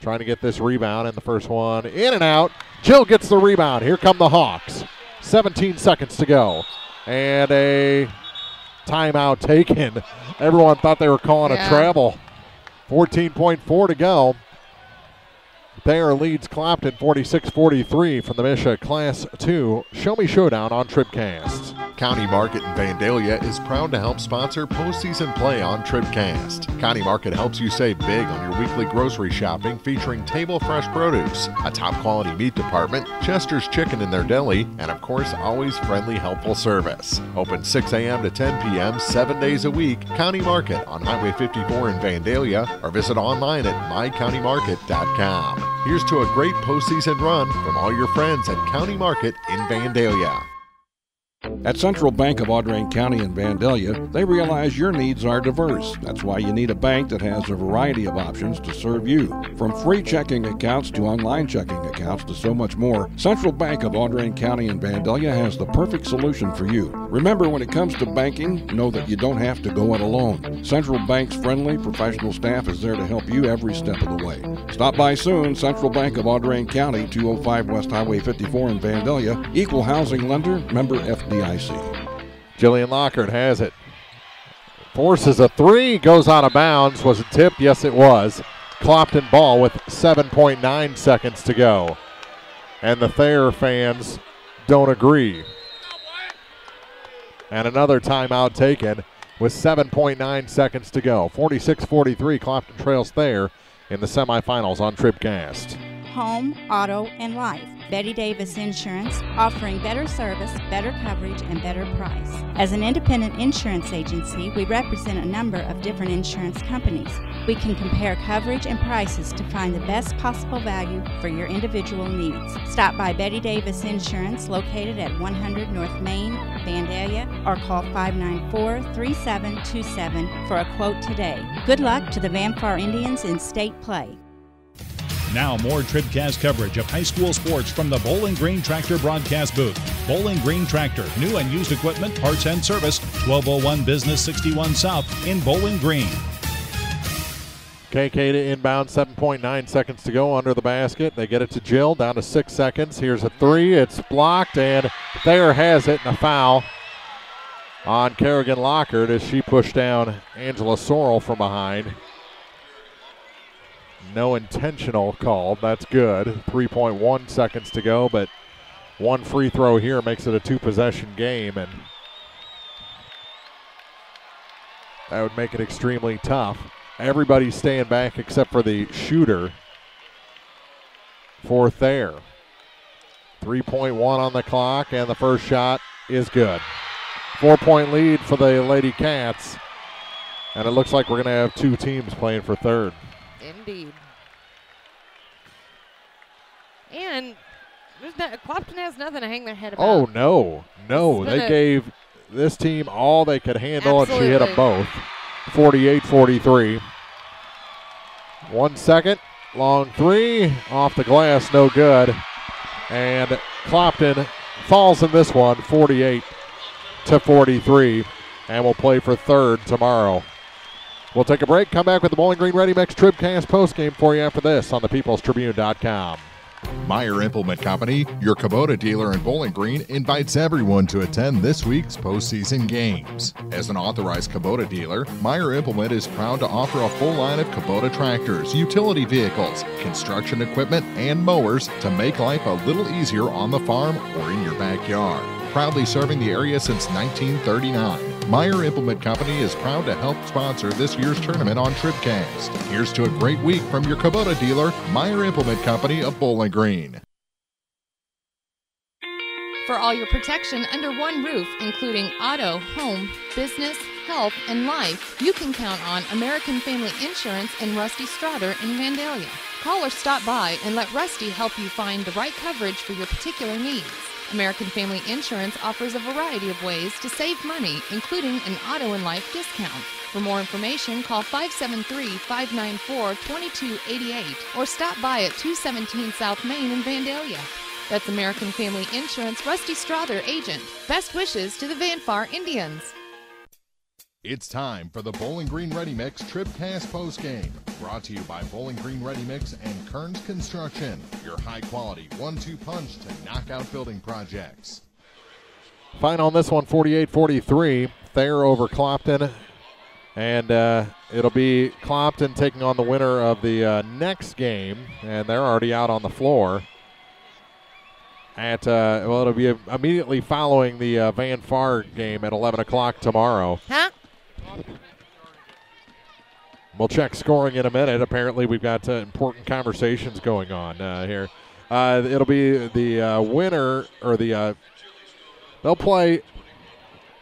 trying to get this rebound, and the first one in and out. Jill gets the rebound. Here come the Hawks. 17 seconds to go, and a timeout taken. Everyone thought they were calling a travel. 14.4 to go. Thayer leads Clopton 46-43 from the Misha Class 2 Show Me Showdown on TribCast. County Market in Vandalia is proud to help sponsor postseason play on TribCast. County Market helps you save big on your weekly grocery shopping, featuring table fresh produce, a top quality meat department, Chester's Chicken in their deli, and of course always friendly, helpful service. Open 6 a.m. to 10 p.m. 7 days a week. County Market on Highway 54 in Vandalia, or visit online at mycountymarket.com. Here's to a great postseason run from all your friends at County Market in Vandalia. At Central Bank of Audrain County in Vandalia, they realize your needs are diverse. That's why you need a bank that has a variety of options to serve you. From free checking accounts to online checking accounts to so much more, Central Bank of Audrain County in Vandalia has the perfect solution for you. Remember, when it comes to banking, know that you don't have to go it alone. Central Bank's friendly, professional staff is there to help you every step of the way. Stop by soon. Central Bank of Audrain County, 205 West Highway 54 in Vandalia. Equal housing lender, member FDIC. Jillian Lockard has it. Forces a three, goes out of bounds. Was it tipped? Yes, it was. Clopton ball with 7.9 seconds to go. And the Thayer fans don't agree. And another timeout taken with 7.9 seconds to go. 46-43, Clopton trails Thayer in the semifinals on TribCast. Home, auto, and life. Betty Davis Insurance, offering better service, better coverage, and better price. As an independent insurance agency, we represent a number of different insurance companies. We can compare coverage and prices to find the best possible value for your individual needs. Stop by Betty Davis Insurance, located at 100 North Main, Vandalia, or call 594-3727 for a quote today. Good luck to the Vanfar Indians in state play. Now more TribCast coverage of high school sports from the Bowling Green Tractor broadcast booth. Bowling Green Tractor, new and used equipment, parts and service, 1201 Business 61 South in Bowling Green. KK to inbound, 7.9 seconds to go under the basket. They get it to Jill, down to 6 seconds. Here's a three, it's blocked, and Thayer has it, and a foul on Kerrigan Lockard as she pushed down Angela Sorrell from behind. No intentional call. That's good. 3.1 seconds to go, but one free throw here makes it a two-possession game, and that would make it extremely tough. Everybody's staying back except for the shooter for Thayer. 3.1 on the clock, and the first shot is good. 4-point lead for the Lady Cats, and it looks like we're going to have two teams playing for third. Indeed. And Clopton has nothing to hang their head about. Oh, no. They gave this team all they could handle, and she hit them both. 48-43. 1 second. Long three. Off the glass, no good. And Clopton falls in this one, 48-43, and will play for third tomorrow. We'll take a break, come back with the Bowling Green Ready Mix TribCast postgame for you after this on thepeoplestribune.com. Meyer Implement Company, your Kubota dealer in Bowling Green, invites everyone to attend this week's postseason games. As an authorized Kubota dealer, Meyer Implement is proud to offer a full line of Kubota tractors, utility vehicles, construction equipment, and mowers to make life a little easier on the farm or in your backyard. proudly serving the area since 1939. Meyer Implement Company is proud to help sponsor this year's tournament on TribCast. Here's to a great week from your Kubota dealer, Meyer Implement Company of Bowling Green. For all your protection under one roof, including auto, home, business, health, and life, you can count on American Family Insurance and Rusty Strotter in Vandalia. Call or stop by and let Rusty help you find the right coverage for your particular needs. American Family Insurance offers a variety of ways to save money, including an auto and life discount. For more information, call 573-594-2288 or stop by at 217 South Main in Vandalia. That's American Family Insurance Rusty Strother agent. Best wishes to the Vanfar Indians. It's time for the Bowling Green Ready Mix TribCast postgame. Brought to you by Bowling Green Ready Mix and Kearns Construction, your high-quality 1-2 punch to knock out building projects. Final on this one, 48-43. Thayer over Clopton. And it'll be Clopton taking on the winner of the next game. And they're already out on the floor. It'll be immediately following the Van Far game at 11 o'clock tomorrow. Huh? We'll check scoring in a minute. Apparently, we've got important conversations going on here. It'll be the winner, or they'll play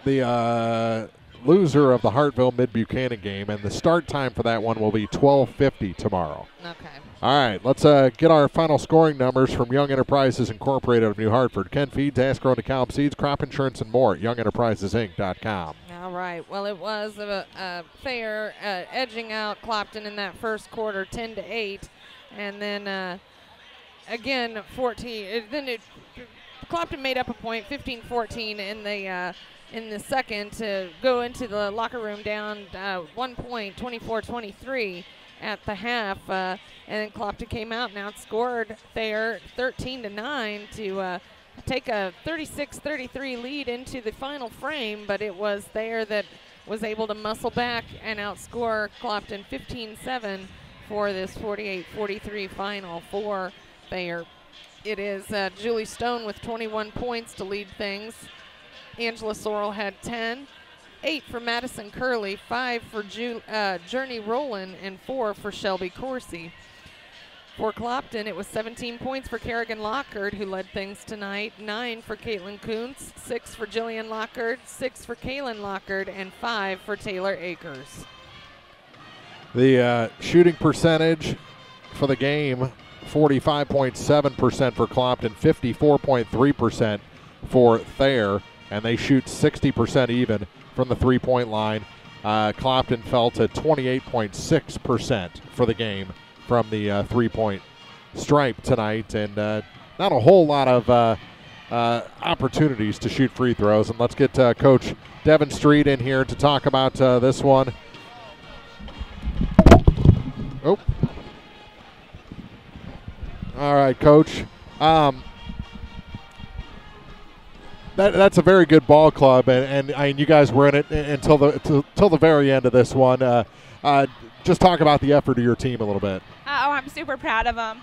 the loser of the Hartville Mid-Buchanan game, and the start time for that one will be 12:50 tomorrow. Okay. All right, let's get our final scoring numbers from Young Enterprises Incorporated of New Hartford. Ken Feeds, Asco and DeKalb Seeds, crop insurance, and more at YoungEnterprisesInc.com. All right. Well, it was Thayer edging out Clopton in that first quarter, 10-8, and then again 14. Clopton made up a point, 15-14 in the second to go into the locker room down 1 point, 24-23 at the half, and then Clopton came out and outscored Thayer 13-9 to take a 36-33 lead into the final frame, but it was Thayer that was able to muscle back and outscore Clopton 15-7 for this 48-43 final for Thayer. It is Julie Stone with 21 points to lead things. Angela Sorrell had 10. 8 for Madison Curley, 5 for Journey Rowland, and 4 for Shelby Coursey. For Clopton, it was 17 points for Kerrigan Lockard, who led things tonight, 9 for Caitlin Kuntz, 6 for Jillian Lockard, 6 for Kaylin Lockard, and 5 for Taylor Akers. The shooting percentage for the game, 45.7% for Clopton, 54.3% for Thayer, and they shoot 60% even from the three-point line. Clopton fell to 28.6% for the game from the three-point stripe tonight, and not a whole lot of opportunities to shoot free throws. And let's get Coach Devin Street in here to talk about this one. Oh. All right, Coach. That's a very good ball club, and you guys were in it until the very end of this one. Just talk about the effort of your team a little bit. I'm super proud of them.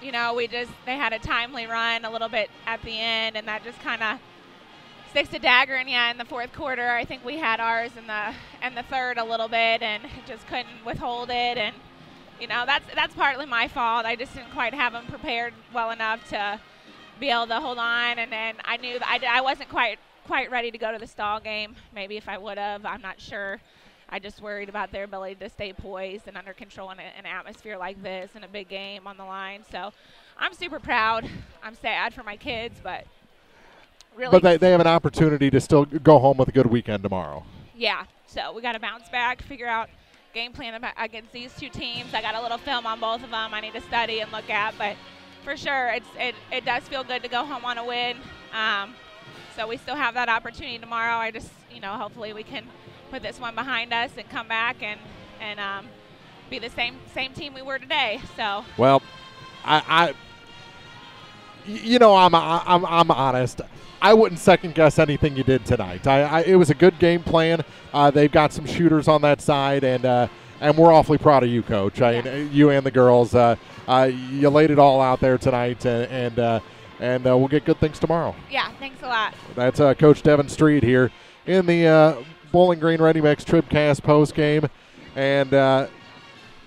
They had a timely run a little bit at the end, and that just kind of sticks a dagger in you in the fourth quarter. I think we had ours in the third a little bit, and just couldn't withhold it. And that's partly my fault. I just didn't quite have them prepared well enough to be able to hold on, and then I knew that I wasn't quite ready to go to the stall game. Maybe if I would have, I'm not sure. I just worried about their ability to stay poised and under control in an atmosphere like this and a big game on the line. So I'm super proud. I'm sad for my kids, but really. But they have an opportunity to still go home with a good weekend tomorrow. Yeah, so we got to bounce back, figure out game plan against these two teams. I got a little film on both of them I need to study and look at, but for sure, it does feel good to go home on a win. So we still have that opportunity tomorrow. I just, hopefully we can put this one behind us and come back and be the same team we were today. So. Well, I'm honest. I wouldn't second guess anything you did tonight. It was a good game plan. They've got some shooters on that side, and we're awfully proud of you, Coach. You and the girls. You laid it all out there tonight, and and we'll get good things tomorrow. Yeah, thanks a lot. That's Coach Devin Street here in the Bowling Green Ready Mix TribCast post game, and the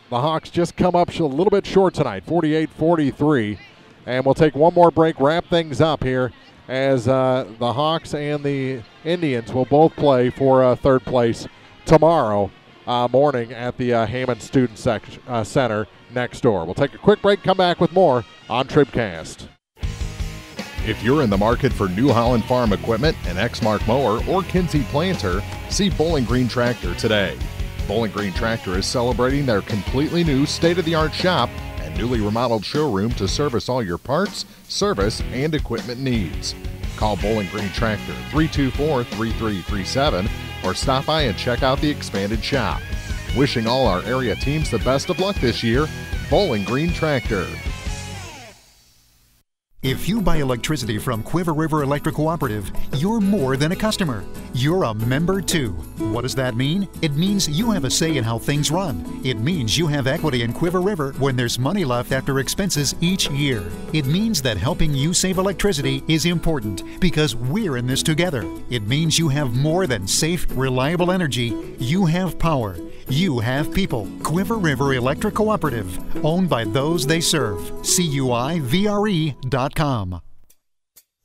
Hawks just come up a little bit short tonight, 48-43, and we'll take one more break, wrap things up here as the Hawks and the Indians will both play for third place tomorrow morning at the Hammond Student Center next door. We'll take a quick break, come back with more on TribCast. If you're in the market for New Holland Farm equipment, an Exmark mower, or Kinsey planter, see Bowling Green Tractor today. Bowling Green Tractor is celebrating their completely new state-of-the-art shop and newly remodeled showroom to service all your parts, service, and equipment needs. Call Bowling Green Tractor 324-3337 or stop by and check out the expanded shop. Wishing all our area teams the best of luck this year, Bowling Green Tractor. If you buy electricity from Quiver River Electric Cooperative, you're more than a customer. You're a member too. What does that mean? It means you have a say in how things run. It means you have equity in Quiver River when there's money left after expenses each year. It means that helping you save electricity is important because we're in this together. It means you have more than safe, reliable energy. You have power. You have people. Quiver River Electric Cooperative, owned by those they serve. CUIVRE.com.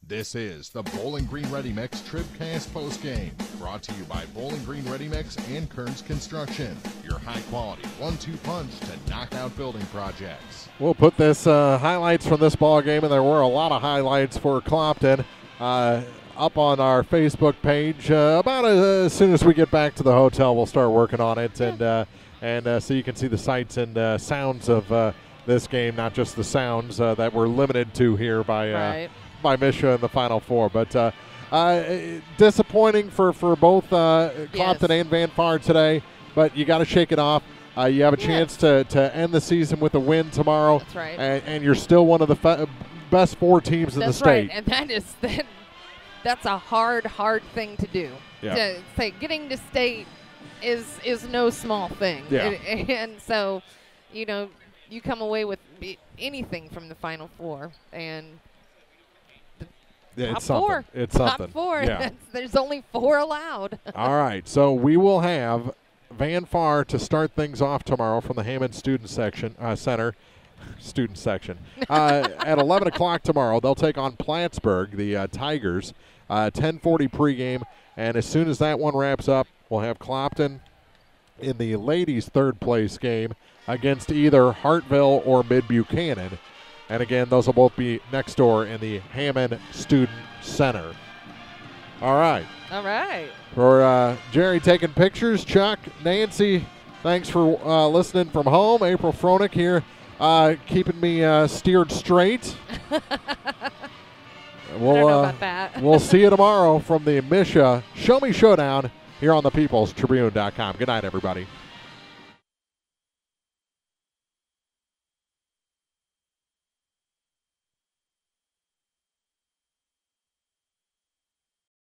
This is the Bowling Green Ready Mix TribCast postgame, brought to you by Bowling Green Ready Mix and Kearns Construction, your high-quality 1-2 punch to knock out building projects. We'll put this highlights from this ball game, and there were a lot of highlights for Clopton up on our Facebook page. About as soon as we get back to the hotel, we'll start working on it, and so you can see the sights and sounds of this game, not just the sounds that we're limited to here by MSHSAA in the Final Four. But disappointing for both Clopton and Van Far today, but you got to shake it off. You have a chance to end the season with a win tomorrow. That's right. And you're still one of the best 4 teams in the state. That's right, and that's a hard thing to do. Yeah. To say getting to state is no small thing. Yeah. And so, you come away with anything from the Final Four, and it's top 4. It's something. Top 4. Yeah. There's only 4 allowed. All right, so we will have Van Far to start things off tomorrow from the Hammond Student Center. Student section. At 11 o'clock tomorrow, they'll take on Plattsburgh, the Tigers, 10:40 pregame. And as soon as that one wraps up, we'll have Clopton in the ladies' third place game against either Hartville or Mid-Buchanan. And again, those will both be next door in the Hammond Student Center. All right. All right. For Jerry taking pictures, Chuck, Nancy, thanks for listening from home. April Froelich here. Keeping me steered straight. I don't know about that. We'll see you tomorrow from the MSHSAA Show Me Showdown here on the People's Tribune.com. Good night, everybody.